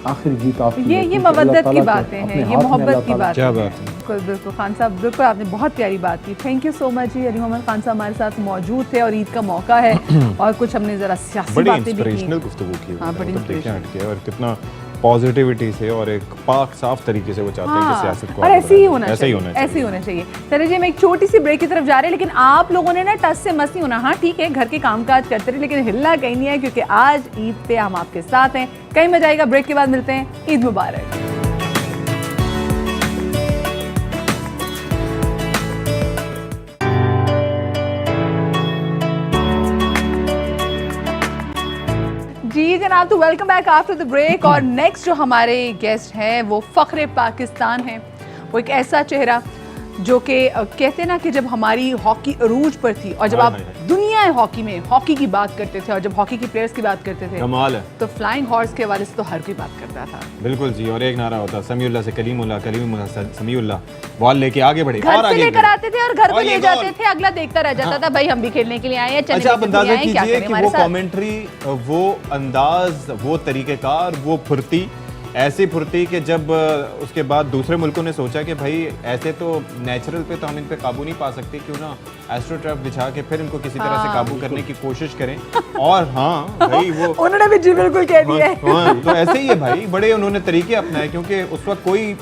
आखिरी जीत आपकी। ये मवद्दत की बातें हैं, ये मोहब्बत की बात है। बिल्कुल बिल्कुल खान साहब, बिल्कुल आपने बहुत प्यारी बात की। थैंक यू सो मच जी। अली मोहम्मद खान साहब हमारे साथ मौजूद थे और ईद का मौका है और कुछ हमने ज़रा सियासी बातें भी की। गुफ्तगू की। हाँ, बड़ी इंस्पिरेशनल और कितना पॉजिटिविटी से और एक पाक साफ तरीके से वो चाहते हैं कि सियासत को और ऐसे ही होना चाहिए, ऐसे ही होना चाहिए। चलिए जी, हम एक छोटी सी ब्रेक की तरफ जा रहे हैं, लेकिन आप लोगों ने ना टस से मस नहीं होना। हाँ ठीक है, घर के कामकाज करते रहे, लेकिन हिलना कहीं नहीं है, क्योंकि आज ईद पे हम आपके साथ हैं। कहीं मजा आएगा। ब्रेक के बाद मिलते हैं। ईद मुबारक। जी जनाब, तो welcome back after the break. और नेक्स्ट जो हमारे गेस्ट हैं वो फ़ख्र पाकिस्तान हैं। वो एक ऐसा चेहरा जो कि कहते हैं ना कि जब हमारी हॉकी अरूज पर थी और जब आप दुनिया हॉकी में हॉकी की बात करते थे और जब हॉकी की प्लेयर्स की बात करते थे, कमाल है, तो फ्लाइंग हॉर्स के हवाले से तो हर कोई बात करता था। बिल्कुल जी। और एक नारा होता समीउल्लाह से कलीमुल्लाह, कलीमुल्लाह से समीउल्लाह, बॉल लेके आगे बढ़े, घर से लेकर आते थे और घर को ले जाते थे, अगला देखता रह जाता था, भाई हम भी खेलने के लिए आए हैं। अच्छा, आप अंदाजा कीजिए कि वो कमेंट्री, वो अंदाज, वो तरीक़ेकार, वो फुर्ती, ऐसी फुर्ती कि जब उसके बाद दूसरे मुल्कों ने सोचा कि भाई ऐसे तो नेचुरल पे तो हम इन पे काबू नहीं पा सकते, क्यों ना एस्ट्रोटर्फ बिछा के फिर इनको किसी तरह से काबू करने की कोशिश करें। और हाँ भाई, वो उन्होंने भी जी बिल्कुल कह दिया है। हाँ, तो ऐसे ही है भाई, बड़े उन्होंने तरीके अपनाए, क्योंकि उस वक्त कोई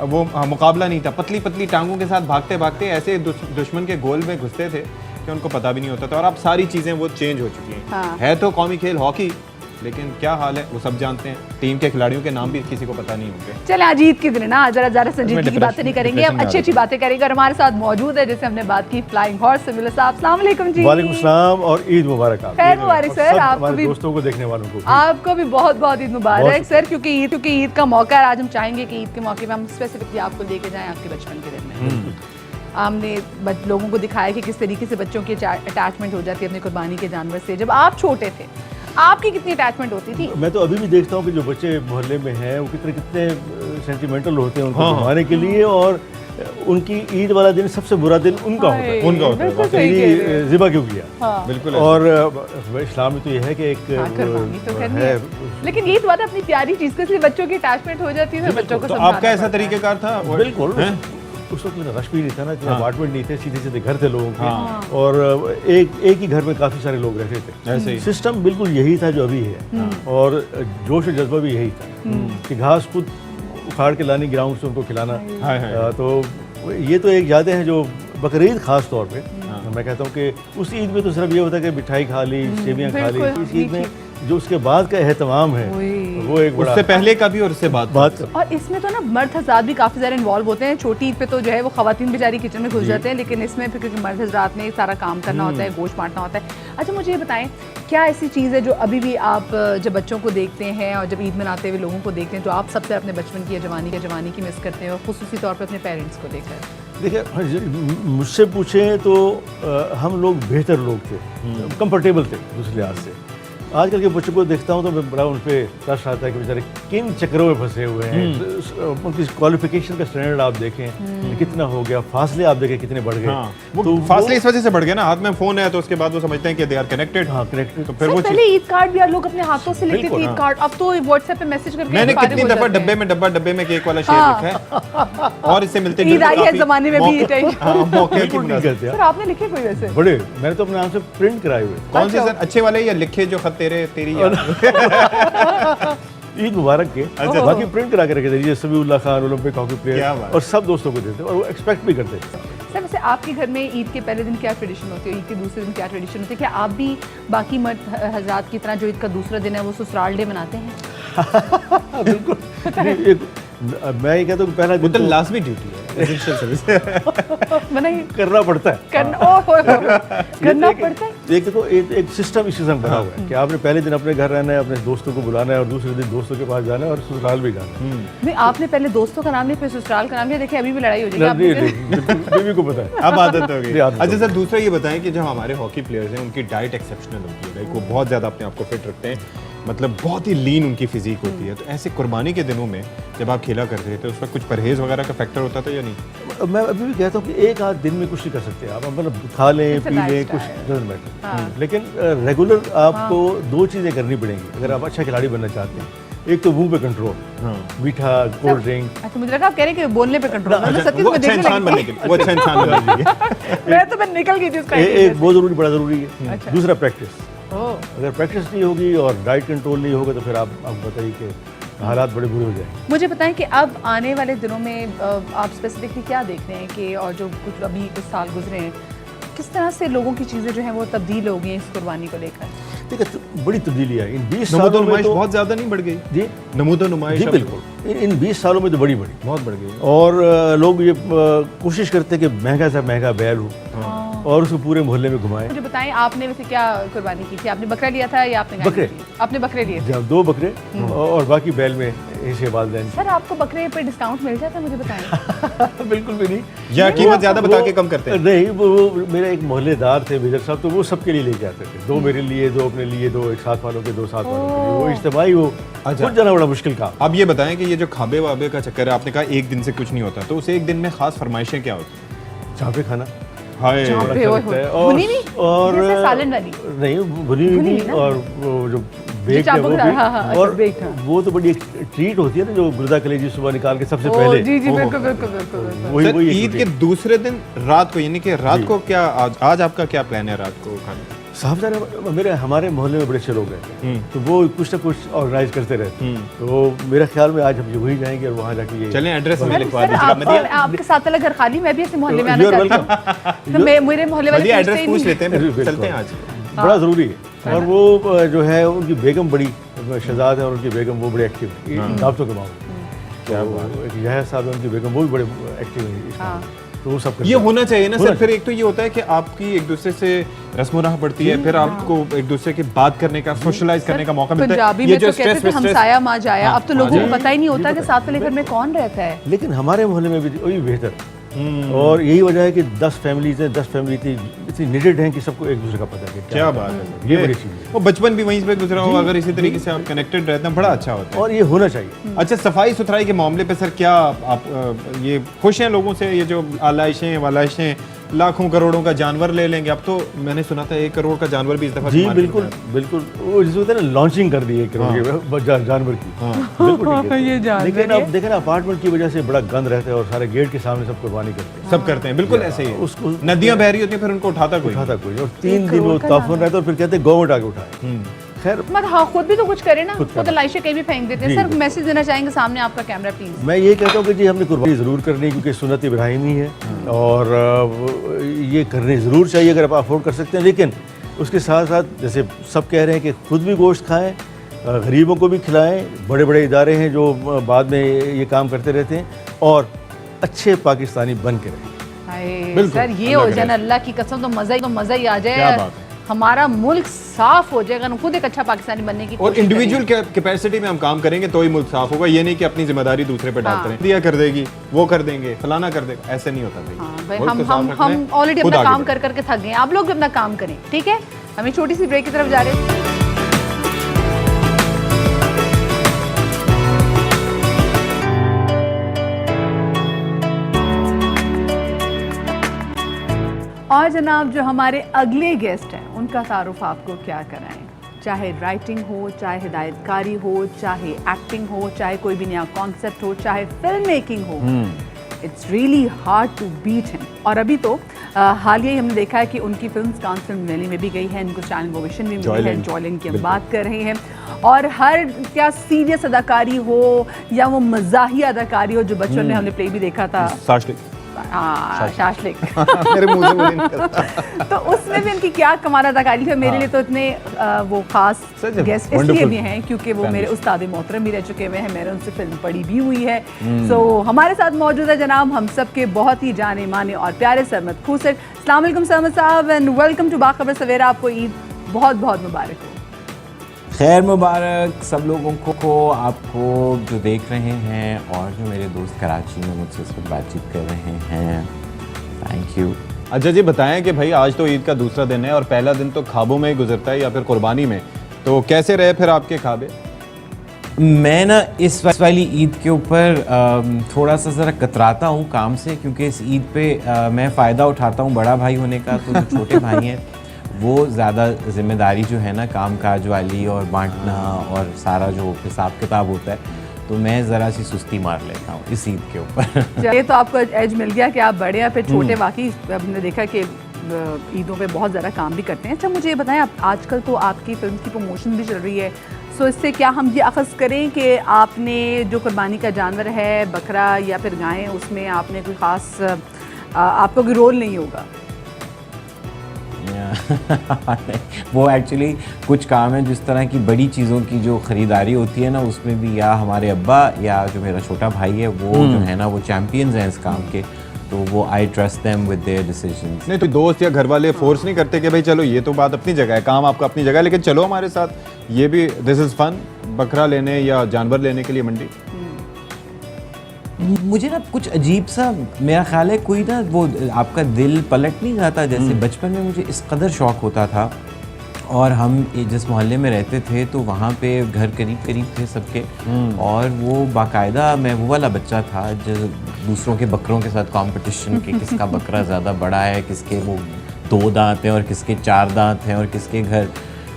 वो मुकाबला नहीं था। पतली पतली टांगों के साथ भागते भागते ऐसे दुश्मन के गोल में घुसते थे कि उनको पता भी नहीं होता था। और अब सारी चीज़ें वो चेंज हो चुकी हैं। हाँ। है तो कौमी खेल हॉकी, लेकिन क्या हाल है वो सब जानते हैं। टीम के खिलाड़ियों के नाम भी किसी को पता नहीं होंगे। चले आज ईद के दिन है ना, ज़रा संजीदगी की बातें नहीं करेंगे, हम अच्छी अच्छी बातें करेंगे। और हमारे साथ मौजूद है, जैसे हमने बात की, फ्लाइंग हॉर्स समीउल्लाह साहब। अस्सलाम वालेकुम जी। वालेकुम सलाम और ईद मुबारक। खैर मुबारक सर, आपको भी, दोस्तों को, देखने वालों को, आपको भी बहुत बहुत ईद मुबारक सर। क्योंकि ईद का मौका है। आज हम चाहेंगे कि ईद के मौके पर हम स्पेसिफिकली आपको लेके जाएं आपके बचपन के दिन में। हमने लोगों को दिखाया कि किस तरीके से बच्चों की अटैचमेंट हो जाती है अपनी कुर्बानी के जानवर से। जब आप छोटे थे, आपकी कितनी अटैचमेंट होती थी? मैं तो अभी भी देखता हूँ कि जो बच्चे मोहल्ले में हैं वो कितने सेंटिमेंटल होते हैं उनको घुमाने के लिए। और उनकी ईद वाला दिन सबसे बुरा दिन उनका होता है, ज़िबा क्यों किया। बिल्कुल। और इस्लाम में तो यह है कि एक है, लेकिन ईद वाला अपनी प्यारी चीज़ को, इसलिए बच्चों की अटैचमेंट हो जाती है। बच्चों को आपका ऐसा तरीकेकार था? बिल्कुल। उस वक्त इतना रश भी नहीं था ना, इतना अपार्टमेंट नहीं थे, सीधे सीधे घर थे लोगों के, और एक ही घर में काफ़ी सारे लोग रहते थे। ऐसे ही सिस्टम बिल्कुल यही था जो अभी है, और जोश और जज्बा भी यही था कि घास खुद उखाड़ के लानी ग्राउंड से उनको खिलाना। तो ये तो एक यादें हैं जो बकरीद खास तौर पे मैं कहता हूँ कि उस ईद में तो सिर्फ ये होता है कि मिठाई खा ली, सेवियाँ खा ली। इस ईद में जो उसके बाद का एहतमाम है वो एक बड़ा, उससे पहले का भी और उससे बाद का। और इसमें तो ना मर्द हज़रात भी काफ़ी ज़्यादा इन्वॉल्व होते हैं। छोटी ईद पे तो जो है वो ख़वातीन बेचारी किचन में घुस जाते हैं, लेकिन इसमें फिर क्योंकि मर्द हज़रात ने सारा काम करना होता है, गोश्त बांटना होता है। अच्छा मुझे ये बताएं, क्या ऐसी चीज़ है जो अभी भी आप जब बच्चों को देखते हैं और जब ईद मनाते हुए लोगों को देखते हैं, जो आप सबसे अपने बचपन की या जवानी की मिस करते हैं, और खुसूसी तौर पर अपने पेरेंट्स को देखकर? देखिए, मुझसे पूछें तो हम लोग बेहतर लोग थे, कंफर्टेबल थे दूसरे लिहाज से। आजकल के बच्चों को देखता हूँ तो मैं बड़ा उन पर तरस आता है कि बेचारे किन चक्रों में फंसे हुए हैं। उनकी क्वालिफिकेशन का स्टैंडर्ड आप देखें कितना हो गया, फासले आप देखें कितने बढ़ गए। तो फासले इस वजह से बढ़ गए ना, हाथ में फोन है तो उसके बाद वो समझते हैं कि दे आर कनेक्टेड। हाँ, कनेक्टेड। तो फिर वो पहले ईद कार्ड भी यार लोग अपने हाथों से लिखते थे ईद कार्ड, अब तो व्हाट्सएप पे मैसेज करके मैंने कितनी दफा डब्बे में केक वाला शेर लिखा है, और इससे मिलते ईद आई है जमाने में भी सर आपने लिखे कोई वैसे? बड़े मैंने तो अपने नाम से प्रिंट कराए हुए। कौन से सर, अच्छे वाले या लिखे जो खत तेरी ईद मुबारक के? अच्छा, बाकी प्रिंट करा के रखे थे, सबीउल्लाह खान ओलंपिक हॉकी प्लेयर, और सब दोस्तों को देते और वो एक्सपेक्ट भी करते। सर वैसे आपके घर में ईद के पहले दिन क्या ट्रेडिशन होती है, ईद के दूसरे दिन क्या ट्रेडिशन होती है? क्या आप भी बाकी मर्द हज़रात की तरह जो ईद का दूसरा दिन है वो ससुराल डे मनाते हैं? बिल्कुल। मैं ये कहता हूँ पहला दिन तो लाजमी ड्यूटी है, एसेंशियल सर्विस करना पड़ता है, करना पड़ता है। एक देखो एक सिस्टम इस किस्म बना हुआ है कि आपने पहले दिन अपने घर रहना है, अपने दोस्तों को बुलाना है, और दूसरे दिन दोस्तों के पास जाना है, और ससुराल भी जाना है। नहीं, आपने पहले दोस्तों का नाम लिया, फिर ससुराल का नाम लिया, देखिए अभी भी लड़ाई हो जाएगी। बीवी को पता है, अब आदत हो गई। अच्छा सर, दूसरा ये बताएं कि जो हमारे हॉकी प्लेयर्स हैं उनकी डाइट एक्सेप्शनल होती है, लाइक वो बहुत ज़्यादा अपने आप को फिट रखते हैं, मतलब बहुत ही लीन उनकी फिजिक होती है। तो ऐसे कुर्बानी के दिनों में जब आप खेला करते थे उस वक्त कुछ परहेज वगैरह का फैक्टर होता था या नहीं? मैं अभी भी कहता हूँ कि एक आध दिन में कुछ नहीं कर सकते आप, मतलब खा लें पी लें, कुछ डजंट मैटर, लेकिन रेगुलर आपको दो चीज़ें करनी पड़ेंगी अगर आप अच्छा खिलाड़ी बनना चाहते हैं। एक तो मुंह पे कंट्रोल, मीठा, कोल्ड ड्रिंक। अच्छा, मुझे लगा आप कह रहे हैं कि बोलने पे कंट्रोल, मैं सच्ची में अच्छा इंसान बनने के लिए, वो अच्छा इंसान बनने के लिए मैं निकल गई थी उसका। एक बहुत ज़रूरी, बड़ा ज़रूरी है। दूसरा प्रैक्टिस। अगर प्रैक्टिस नहीं होगी और डाइट कंट्रोल नहीं होगा तो फिर आप बताइए कि हालात बड़े बुरे हो जाएंगे। मुझे बताएं कि अब आने वाले दिनों में आप स्पेसिफिकली क्या देख रहे हैं कि, और जो कुछ अभी कुछ साल गुजरे हैं, किस तरह से लोगों की चीज़ें जो हैं वो तब्दील हो गई इस कुर्बानी को लेकर? ठीक है, बड़ी तब्दीली है इन 20 सालों में। नुमाइश बहुत ज़्यादा नहीं बढ़ गई जी? नमूदो नुमाइश बिल्कुल इन 20 सालों में तो बड़ी बहुत बढ़ गई, और लोग ये कोशिश करते हैं कि महंगा से महंगा बैल हो और उसको पूरे मोहल्ले में घुमाएं। मुझे बताएं, आपने वैसे क्या कुर्बानी की थी? आपने बकरा लिया था या आपने बकरे? आपने बकरे लिए थे? 2 बकरे और बाकी बैल में हिस्से वालिदैन। सर आपको बकरे पे डिस्काउंट मिल जाता है, मुझे बताएं। बिल्कुल भी नहीं, या कीमत ज़्यादा बता के कम करते हैं? नहीं, वो मेरे एक मोहल्लेदार थे मेजर साहब, तो वो सबके लिए लेके आते थे, 2 मेरे लिए, 2 अपने लिए, 2 एक साथ वालों के, 2 साथ वालों के लिए, वो इज्तिमाई वो खुद जाना बड़ा मुश्किल काम। अब ये बताएं कि ये जो खाबे वाबे का चक्कर है, आपने कहा एक दिन से कुछ नहीं होता, तो उस एक दिन में खास फरमाइशें क्या होती हैं? चापे खाना, हाय, और सालन वाली नहीं, भुनी नहीं, और वो जो बेक है वो भी, और वो तो बड़ी एक ट्रीट होती है ना, जो गुर्दा कलेजी सुबह निकाल के सबसे पहले। जी जी, बिल्कुल बिल्कुल। वही ईद के दूसरे दिन रात को, यानी कि रात को क्या, आज आपका क्या प्लान है रात को खाने? साहब जाने हमारे मोहल्ले में बड़े अच्छे लोग रहते हैं, तो वो कुछ ना कुछ ऑर्गेनाइज करते रहते हैं, तो मेरा ख्याल में आज हम वही जाएंगे और वहाँ जाके ये चलें, एड्रेस हमें लिखवा दीजिएगा। आपके साथ वाला घर खाली, मैं भी ऐसे मोहल्ले में आना चाहती हूँ, तो मेरे मोहल्ले वाले एड्रेस पूछ लेते हैं, चलते हैं आज, बड़ा ज़रूरी है। और वो जो है उनकी बेगम बड़ी शहजाद है, और उनकी बेगम वो बड़े एक्टिव है दावतों के मामले में। क्या यह साहब है, उनकी बेगम वो भी बड़े एक्टिव है, तो वो सब ये होना चाहिए ना सर। फिर एक तो ये होता है कि आपकी एक दूसरे से रस्म राह बढ़ती है, फिर आपको एक दूसरे की बात करने का, सोशलाइज करने का मौका मिलता है। पंजाबी में तो कहते थे हमसाया माँ जाया, अब तो लोगों को पता ही नहीं होता कि साथ वाले घर में कौन रहता है। लेकिन हमारे मोहल्ले में भी वही बेहतर, और यही वजह है कि 10 फैमिलीज हैं, 10 फैमिली इतनी निडेड हैं कि सबको एक दूसरे का पता है। क्या बात है, ये बड़ी चीज़ है। वो बचपन भी वहीं पे गुजरा हो, अगर इसी तरीके से आप कनेक्टेड रहते हैं, बड़ा अच्छा होता है, और ये होना चाहिए। अच्छा, सफाई सुथराई के मामले पे सर क्या आप ये खुश हैं लोगों से, ये जो आलाइशें वालाइशें लाखों करोड़ों का जानवर ले लेंगे। अब तो मैंने सुना था 1 करोड़ का जानवर भी इस दफा जी बिल्कुल बिल्कुल, वो जिसे होता है ना लॉन्चिंग कर दी 1 करोड़ के जानवर की। बिल्कुल ठीक है। लेकिन अब देखें ना अपार्टमेंट की वजह से बड़ा गंद रहता है और सारे गेट के सामने सब कुर्बानी करते हैं। सब करते हैं, बिल्कुल ऐसे ही। उसको नदियां बह रही होती हैं, फिर उनको उठाता कोई और 3 दिन वो ताफुन रहता है और फिर कहते हैं गवर्नमेंट आगे उठाए। खैर मत हाँ, खुद भी तो कुछ करे ना, खुद तो लाइशे कहीं भी फेंक देते हैं। सर मैसेज देना चाहेंगे सामने आपका कैमरा प्लीज। मैं ये कहता हूँ कि जी हमने कुर्बानी ज़रूर करनी है क्योंकि सुन्नत इब्राहिमी है और ये करनी ज़रूर चाहिए अगर आप अफोर्ड कर सकते हैं। लेकिन उसके साथ साथ जैसे सब कह रहे हैं कि खुद भी गोश्त खाएं, गरीबों को भी खिलाएं। बड़े बड़े इदारे हैं जो बाद में ये काम करते रहते हैं और अच्छे पाकिस्तानी बन के रहें। सर ये हो जाए ना अल्लाह की कसम तो मज़ा ही आ जाए। हमारा मुल्क साफ हो जाएगा, खुद एक अच्छा पाकिस्तानी बनने की। और इंडिविजुअल कैपेसिटी में हम काम करेंगे तो ही मुल्क साफ होगा। ये नहीं कि अपनी जिम्मेदारी दूसरे पे डालते रहें, दिया कर देगी, वो कर देंगे, फलाना कर देगा, ऐसे नहीं होता भाई। हम ऑलरेडी अपना काम कर करके थक गए, आप लोग भी अपना काम करें, ठीक है। हमें छोटी सी ब्रेक की तरफ जा रहे हैं। और जनाब जो हमारे अगले गेस्ट हैं उनका तारुफ आपको क्या कराएं, चाहे राइटिंग हो, चाहे हिदायतकारी हो, चाहे एक्टिंग हो, चाहे कोई भी नया कॉन्सेप्ट हो, चाहे फिल्म मेकिंग हो, it's really hard to beat him. और अभी तो हाल ही हमने देखा है कि उनकी फिल्म कान फिल्म रैली में भी गई है, इनको स्टैंडिंग ओवेशन भी मिली है। जॉयलन की हम बात कर रहे हैं और हर क्या सीरियस अदाकारी हो या वो मज़ाही अदाकारी हो, जो बच्चों ने हमने प्ले भी देखा था शाशलिक मेरे मुंह से बोले नहीं। तो उसमें भी इनकी क्या कमाल अदाकारी थी। मेरे लिए तो इतने वो खास गेस्ट इसलिए भी हैं क्योंकि वो मेरे उस्ताद मोहतरम भी रह चुके हुए हैं, मैंने उनसे फिल्म पढ़ी भी हुई है। सो हमारे साथ मौजूद है जनाब हम सब के बहुत ही जाने माने और प्यारे सरमद खूसर। अस्सलाम वालेकुम सरमद साहब एंड वेलकम टू बाखबर सवेरा। आपको ईद बहुत बहुत मुबारक हो। खैर मुबारक सब लोगों को, आपको जो देख रहे हैं और जो मेरे दोस्त कराची में मुझसे इस वक्त बातचीत कर रहे हैं, थैंक यू। अच्छा जी बताएं कि भाई आज तो ईद का दूसरा दिन है और पहला दिन तो ख्वाबों में ही गुजरता है या फिर कुर्बानी में, तो कैसे रहे फिर आपके ख्वाबे? मैं ना इस वाली ईद के ऊपर थोड़ा सा ज़रा कतराता हूँ काम से, क्योंकि इस ईद पे मैं फ़ायदा उठाता हूँ बड़ा भाई होने का। तो जो छोटे भाई हैं वो ज़्यादा जिम्मेदारी जो है ना काम काज वाली और बांटना और सारा जो हिसाब किताब होता है, तो मैं ज़रा सी सुस्ती मार लेता हूँ इस ईद के ऊपर। ये तो आपको एज मिल गया कि आप बड़े हैं, फिर छोटे वाकई हमने देखा कि ईदों पे बहुत ज़्यादा काम भी करते हैं। अच्छा मुझे ये बताएं, आप आजकल तो आपकी फिल्म की प्रमोशन भी चल रही है, सो इससे क्या हम ये अखज़ करें कि आपने जो कुर्बानी का जानवर है बकरा या फिर गायें, उसमें आपने कोई ख़ास आपका कोई रोल नहीं होगा? वो एक्चुअली कुछ काम है जिस तरह की बड़ी चीज़ों की जो ख़रीदारी होती है ना, उसमें भी या हमारे अब्बा या जो मेरा छोटा भाई है वो जो है ना वो चैम्पियंस हैं इस काम के, तो वो I trust them with their decisions. नहीं तो दोस्त या घर वाले फोर्स नहीं करते कि भाई चलो ये तो बात अपनी जगह है, काम आपका अपनी जगह है, लेकिन चलो हमारे साथ, ये भी दिस इज़ फन, बकरा लेने या जानवर लेने के लिए मंडी? मुझे ना कुछ अजीब सा मेरा ख्याल है, कोई ना वो आपका दिल पलट नहीं जाता जैसे बचपन में मुझे इस कदर शौक़ होता था। और हम जिस मोहल्ले में रहते थे तो वहाँ पे घर करीब करीब थे सबके, और वो बाकायदा मैं वो वाला बच्चा था जो दूसरों के बकरों के साथ कंपटीशन कि किसका बकरा ज़्यादा बड़ा है, किसके वो 2 दांत हैं और किसके 4 दांत हैं, और किसके घर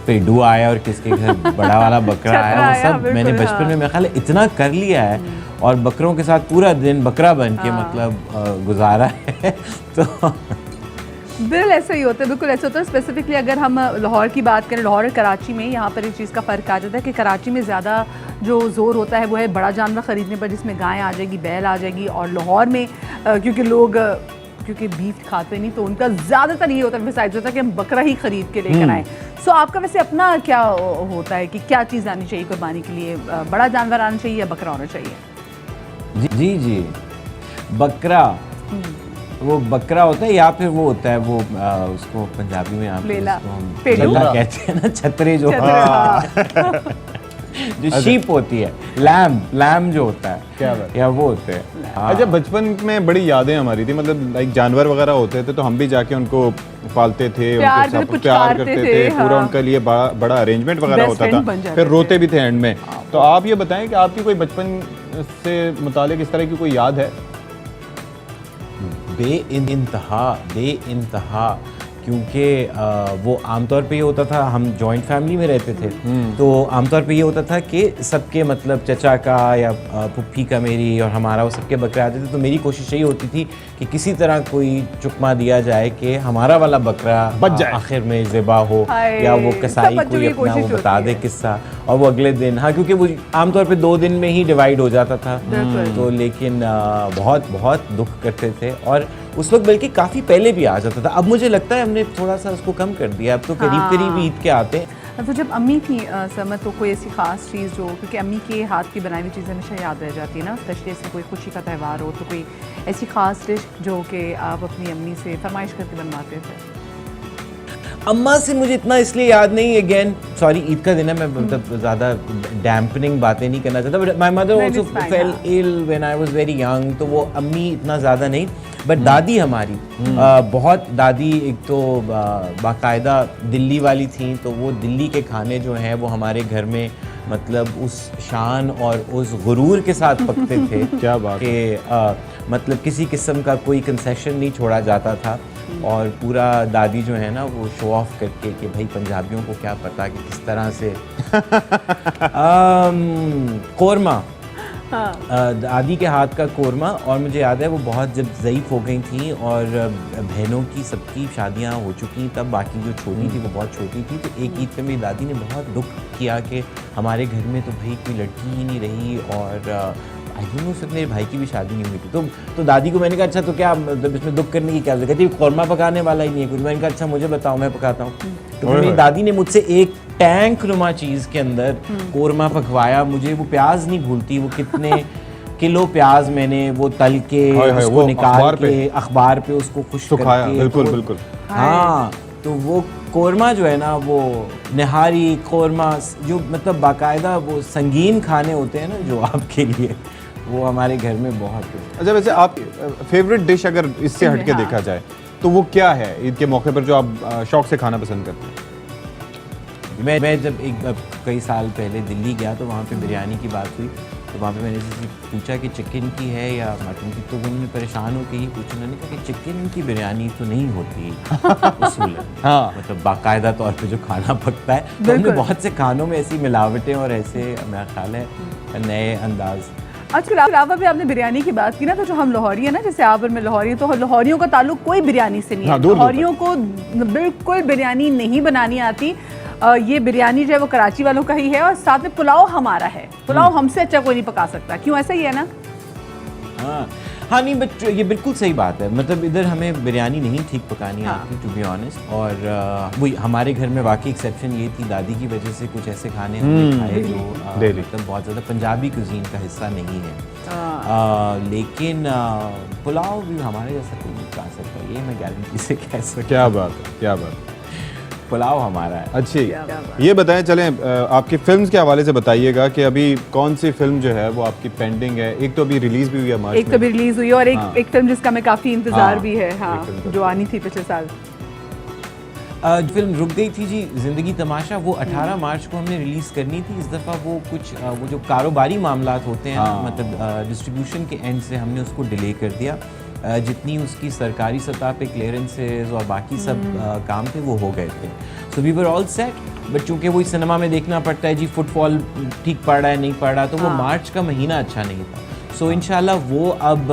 पेडू आया और किसके घर बड़ा वाला बकरा आया, वो सब मैंने बचपन में मेरा ख्याल है इतना कर लिया है, और बकरों के साथ पूरा दिन बकरा बन के मतलब गुजारा है। तो बिल्कुल ऐसा ही होता है, बिल्कुल ऐसा होता है। स्पेसिफिकली अगर हम लाहौर की बात करें, लाहौर और कराची में यहाँ पर एक चीज़ का फ़र्क आ जाता है कि कराची में ज़्यादा जो ज़ोर होता है वो है बड़ा जानवर ख़रीदने पर, जिसमें गाय आ जाएगी, बैल आ जाएगी, और लाहौर में क्योंकि लोग बीफ खाते नहीं तो उनका ज़्यादातर ये होता है डिसाइड होता है कि हम बकरा ही ख़रीद के लेकर आएँ। सो आपका वैसे अपना क्या होता है कि क्या चीज़ आनी चाहिए कुर्बानी के लिए, बड़ा जानवर आना चाहिए या बकरा होना चाहिए? जी बकरा, वो बकरा होता है या फिर वो होता है वो उसको पंजाबी में आप कहते हैं ना, छतरे जो जो शीप होती है, लैम जो होता है, क्या बात, या वो होते हैं। अच्छा बचपन में बड़ी यादें हमारी थी, मतलब लाइक जानवर वगैरह होते थे तो हम भी जाके उनको पालते थे, प्यार करते थे, पूरा उनके लिए बड़ा अरेंजमेंट वगैरह होता था, फिर रोते भी थे एंड में। तो आप ये बताएं कि आपकी कोई बचपन से मुतालिक इस तरह की कोई याद है? बेइंतहा क्योंकि वो आमतौर पे ये होता था, हम जॉइंट फैमिली में रहते थे, तो आमतौर पे ये होता था कि सबके मतलब चचा का या पुप्पी का मेरी और हमारा वो सबके बकरे आते थे, तो मेरी कोशिश यही होती थी कि किसी तरह कोई चुकमा दिया जाए कि हमारा वाला बकरा बच जाए, आखिर में ज़िबा हो, या वो कसाई कोई अपना वो बता दे किस्सा, और वो अगले दिन, हाँ क्योंकि वो आमतौर पे 2 दिन में ही डिवाइड हो जाता था, तो लेकिन बहुत बहुत दुख करते थे, और उस वक्त बल्कि काफ़ी पहले भी आ जाता था। अब मुझे लगता है हमने थोड़ा सा उसको कम कर दिया, अब तो करीब करीब ईद के आते हैं। तो जब अम्मी थी समझ, तो कोई ऐसी ख़ास चीज़ जो, क्योंकि अम्मी के हाथ की बनाई हुई चीज़ें हमेशा याद रह जाती है ना, स्पेशली ऐसे कोई खुशी का त्यौहार हो तो कोई ऐसी ख़ास डिश जो कि आप अपनी अम्मी से फरमाइश करके बनवाते थे? अम्मा से मुझे इतना इसलिए याद नहीं, अगेन सॉरी ईद का दिन है, मैं मतलब ज़्यादा डैम्पनिंग बातें नहीं करना चाहता, but my mother also fell ill when I was very young, तो वो अम्मी इतना ज़्यादा नहीं, बट दादी हमारी बहुत, दादी एक तो बाकायदा दिल्ली वाली थी, तो वो दिल्ली के खाने जो हैं वो हमारे घर में मतलब उस शान और उस गुरूर के साथ पकते थे क्या बात कि मतलब किसी किस्म का कोई कंसेशन नहीं छोड़ा जाता था, और पूरा दादी जो है ना वो शो ऑफ करके कि भाई पंजाबियों को क्या पता कि किस तरह से कोरमा, दादी के हाथ का कोरमा, और मुझे याद है वो बहुत जब ज़ईफ़ हो गई थी और बहनों की सबकी शादियां हो चुकी, तब बाकी जो छोटी थी वो बहुत छोटी थी, तो एक ईद पे मेरी दादी ने बहुत दुख किया कि हमारे घर में तो भाई कोई लड़की ही नहीं रही, और आई डोंट नो सिर्फ मेरे भाई की भी शादी नहीं हुई थी, तो दादी को मैंने कहा अच्छा तो क्या मतलब इसमें दुख करने की क्या जरूरत है, कौरमा पकाने वाला ही नहीं है कुछ, मैंने कहा अच्छा मुझे बताओ मैं पकाता हूँ, तो मेरी दादी ने मुझसे एक टैंक नुमा चीज़ के अंदर कौरमा पकवाया, मुझे वो प्याज नहीं भूलती, वो कितने किलो प्याज मैंने वो तल के उसको निकाल के अखबार पे उसको खुश्क करके, बिल्कुल बिल्कुल, हाँ, तो वो कौरमा जो है ना वो निहारी कौरमा जो मतलब बाकायदा वो संगीन खाने होते हैं ना जो आपके लिए, वो हमारे घर में बहुत है। अच्छा वैसे आप फेवरेट डिश अगर इससे हट के देखा जाए तो वो क्या है ईद के मौके पर जो आप शौक से खाना पसंद करते हैं? मैं जब कई साल पहले दिल्ली गया तो वहाँ पे बिरयानी की बात हुई, तो वहाँ पे मैंने जैसे पूछा कि चिकन की है या मटन की, तो उन्होंने परेशान होकर ही पूछा, उन्होंने कहा कि चिकन की बिरयानी तो नहीं होती उसूलन, हाँ मतलब बाकायदा तौर पे जो खाना पकता है, तो हमने बहुत से खानों में ऐसी मिलावटें और ऐसे मेरा ख्याल है नए अंदाज। आजकल अलावा भी आपने बिरयानी की बात की ना, तो जो हम लाहौरी है ना, जैसे आप और मैं लाहौरी हैं, तो लाहौरियों का ताल्लुक कोई बिरयानी से नहीं है, लाहौरियों को बिल्कुल बिरयानी नहीं बनानी आती, ये बिरयानी जो है वो कराची वालों का ही है, और साथ में पुलाव हमारा है, पुलाव हमसे अच्छा कोई नहीं पका सकता, क्यों ऐसा ही है ना? हाँ नहीं बट ये बिल्कुल सही बात है, मतलब इधर हमें बिरयानी नहीं ठीक पकानी आती टू बी ऑनेस्ट, और वही हमारे घर में वाकई एक्सेप्शन ये थी, दादी की वजह से कुछ ऐसे खाने हमने खाए जो मतलब बहुत ज़्यादा पंजाबी कुजीन का हिस्सा नहीं है, लेकिन पुलाव भी हमारे जैसा कोई नहीं खा सकता, ये मैं गारंटी से कह सकता। क्या बात है, क्या बात है, पुलाव हमारा है। अच्छी ये बताएं, चलें आपकी फिल्म्स के हवाले से बताइएगा कि अभी कौन सी फिल्म जो है वो आपकी पेंडिंग है, एक तो अभी रिलीज भी हुई है मार्च में, एक तो भी रिलीज हुई है, और एक फिल्म जिसका मैं काफ़ी इंतज़ार भी है, हाँ, जो आनी थी पिछले साल। फिल्म रुक गई थी जी, ज़िंदगी तमाशा, वो 18 मार्च को हमने रिलीज़ करनी थी, इस दफ़ा वो कुछ वो जो कारोबारी मामलात होते हैं मतलब डिस्ट्रीब्यूशन के एंड से हमने उसको डिले कर दिया, जितनी उसकी सरकारी सतह पे क्लियरेंसेस और बाकी सब काम थे वो हो गए थे, so we were all set, but चूँकि वही सिनेमा में देखना पड़ता है जी, फुटफॉल ठीक पड़ रहा है नहीं पड़ रहा, तो वो मार्च का महीना अच्छा नहीं था, सो इंशाल्लाह वो अब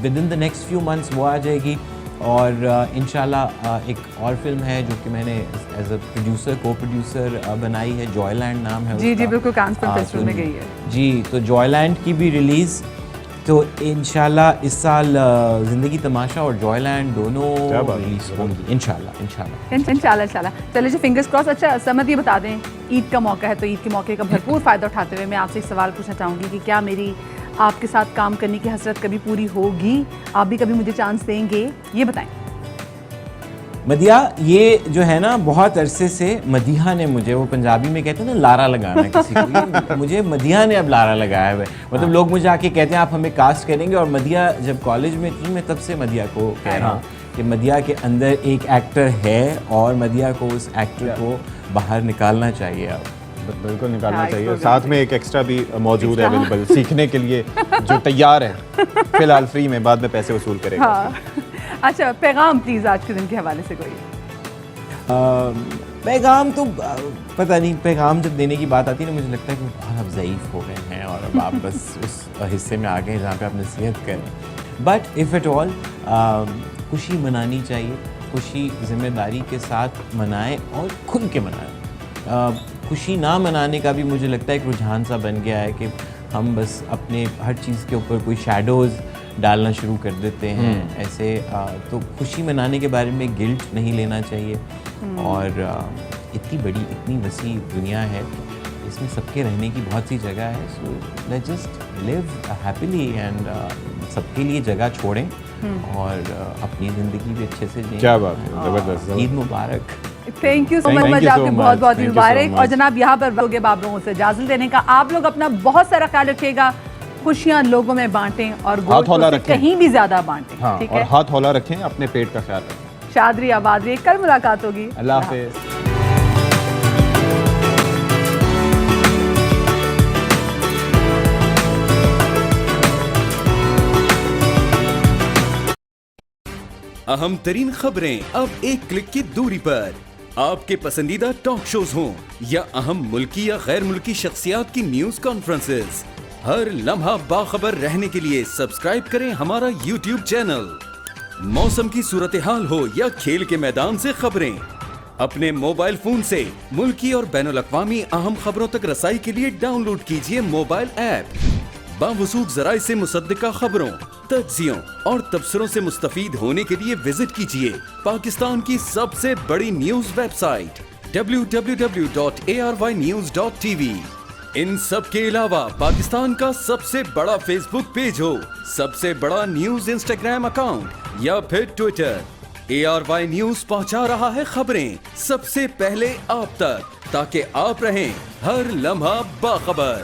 with in the next few months वो आ जाएगी, और इंशाल्लाह एक और फिल्म है जो कि मैंने एज अ प्रोड्यूसर को प्रोड्यूसर बनाई है, जॉयलैंड नाम है जी, उसका। जी बिल्कुल, कांस फिल्म फेस्टिवल में गई है जी, तो जॉयलैंड की भी रिलीज़, तो इंशाल्लाह इस साल ज़िंदगी तमाशा और जॉयलैंड दोनों रिलीज होंगी इंशाल्लाह। चलिए जी, फिंगर्स क्रॉस। अच्छा समझ ये बता दें, ईद का मौका है, तो ईद के मौके का भरपूर फ़ायदा उठाते हुए मैं आपसे एक सवाल पूछना चाहूँगी कि क्या मेरी आपके साथ काम करने की हसरत कभी पूरी होगी, आप भी कभी मुझे चांस देंगे, ये बताएं। मदिया, ये जो है ना बहुत अरसे से मदिहा ने मुझे, वो पंजाबी में कहते हैं ना लारा लगाना किसी को, मुझे मदिहा ने अब लारा लगाया है, मतलब लोग मुझे आके कहते हैं आप हमें कास्ट करेंगे, और मदिया जब कॉलेज में थी मैं तब से मदिया को कह रहा हूँ कि मदिया के अंदर एक एक्टर है और मदिया को उस एक्टर को बाहर निकालना चाहिए, अब बिल्कुल निकालना चाहिए, साथ में एक एक्स्ट्रा भी मौजूद है अवेलेबल सीखने के लिए जो तैयार है, फिलहाल फ्री में, बाद में पैसे वसूल करेगा। अच्छा, पैगाम प्लीज आज के दिन के हवाले से कोई। पैगाम तो पता नहीं, पैगाम जब देने की बात आती है ना, मुझे लगता है कि बहुत अब ज़ईफ़ हो गए हैं और अब आप बस उस हिस्से में आ गए हैं जहाँ पे आप नसीहत करें। बट इफ़ एट ऑल खुशी मनानी चाहिए, खुशी ज़िम्मेदारी के साथ मनाएं और खुल के मनाएं। खुशी ना मनाने का भी मुझे लगता है एक रुझान सा बन गया है कि हम बस अपने हर चीज़ के ऊपर कोई शैडोज़ डालना शुरू कर देते हैं ऐसे। तो खुशी मनाने के बारे में गिल्ट नहीं लेना चाहिए। और इतनी बड़ी, इतनी वसी दुनिया है, इसमें सबके रहने की बहुत सी जगह है। So let's just live happily and सबके लिए जगह छोड़ें और अपनी ज़िंदगी भी अच्छे से जिएं। क्या बात है, ज़बरदस्त। ईद मुबारक। थैंक यू सो मच, आपकी बहुत बहुत मुबारक। और जनाब यहाँ पर लोग आप लोगों से इजाजत देने का। आप लोग अपना बहुत सारा ख्याल रखिएगा, खुशियाँ लोगों में बांटें और कहीं भी ज्यादा बांटें। हाँ, ठीक और है, हाथ हौला रखें, अपने पेट का ख्याल रखें। शादरी आबाद रहिए, कल मुलाकात होगी। अल्लाह हाफिज़। अहम तरीन खबरें अब एक क्लिक की दूरी पर। आपके पसंदीदा टॉक शोज हों या अहम मुल्की या गैर मुल्की शख्सियात की न्यूज कॉन्फ्रेंसेस, हर लम्हा बाखबर रहने के लिए सब्सक्राइब करें हमारा YouTube चैनल। मौसम की सूरत हाल हो या खेल के मैदान से खबरें, अपने मोबाइल फोन से मुल्की और बैनुल-अक़वामी अहम खबरों तक रसाई के लिए डाउनलोड कीजिए मोबाइल ऐप। बावसूख ज़राए से मुसद्दिका खबरों, तज्ज़ियों और तबसरों से मुस्तफ़ीद होने के लिए विजिट कीजिए पाकिस्तान की सबसे बड़ी न्यूज वेबसाइट www.arYnews.tv। इन सब के अलावा पाकिस्तान का सबसे बड़ा फेसबुक पेज हो, सबसे बड़ा न्यूज इंस्टाग्राम अकाउंट या फिर ट्विटर, ARY न्यूज पहुंचा रहा है खबरें सबसे पहले आप तक, ताकि आप रहें हर लम्हा बाखबर।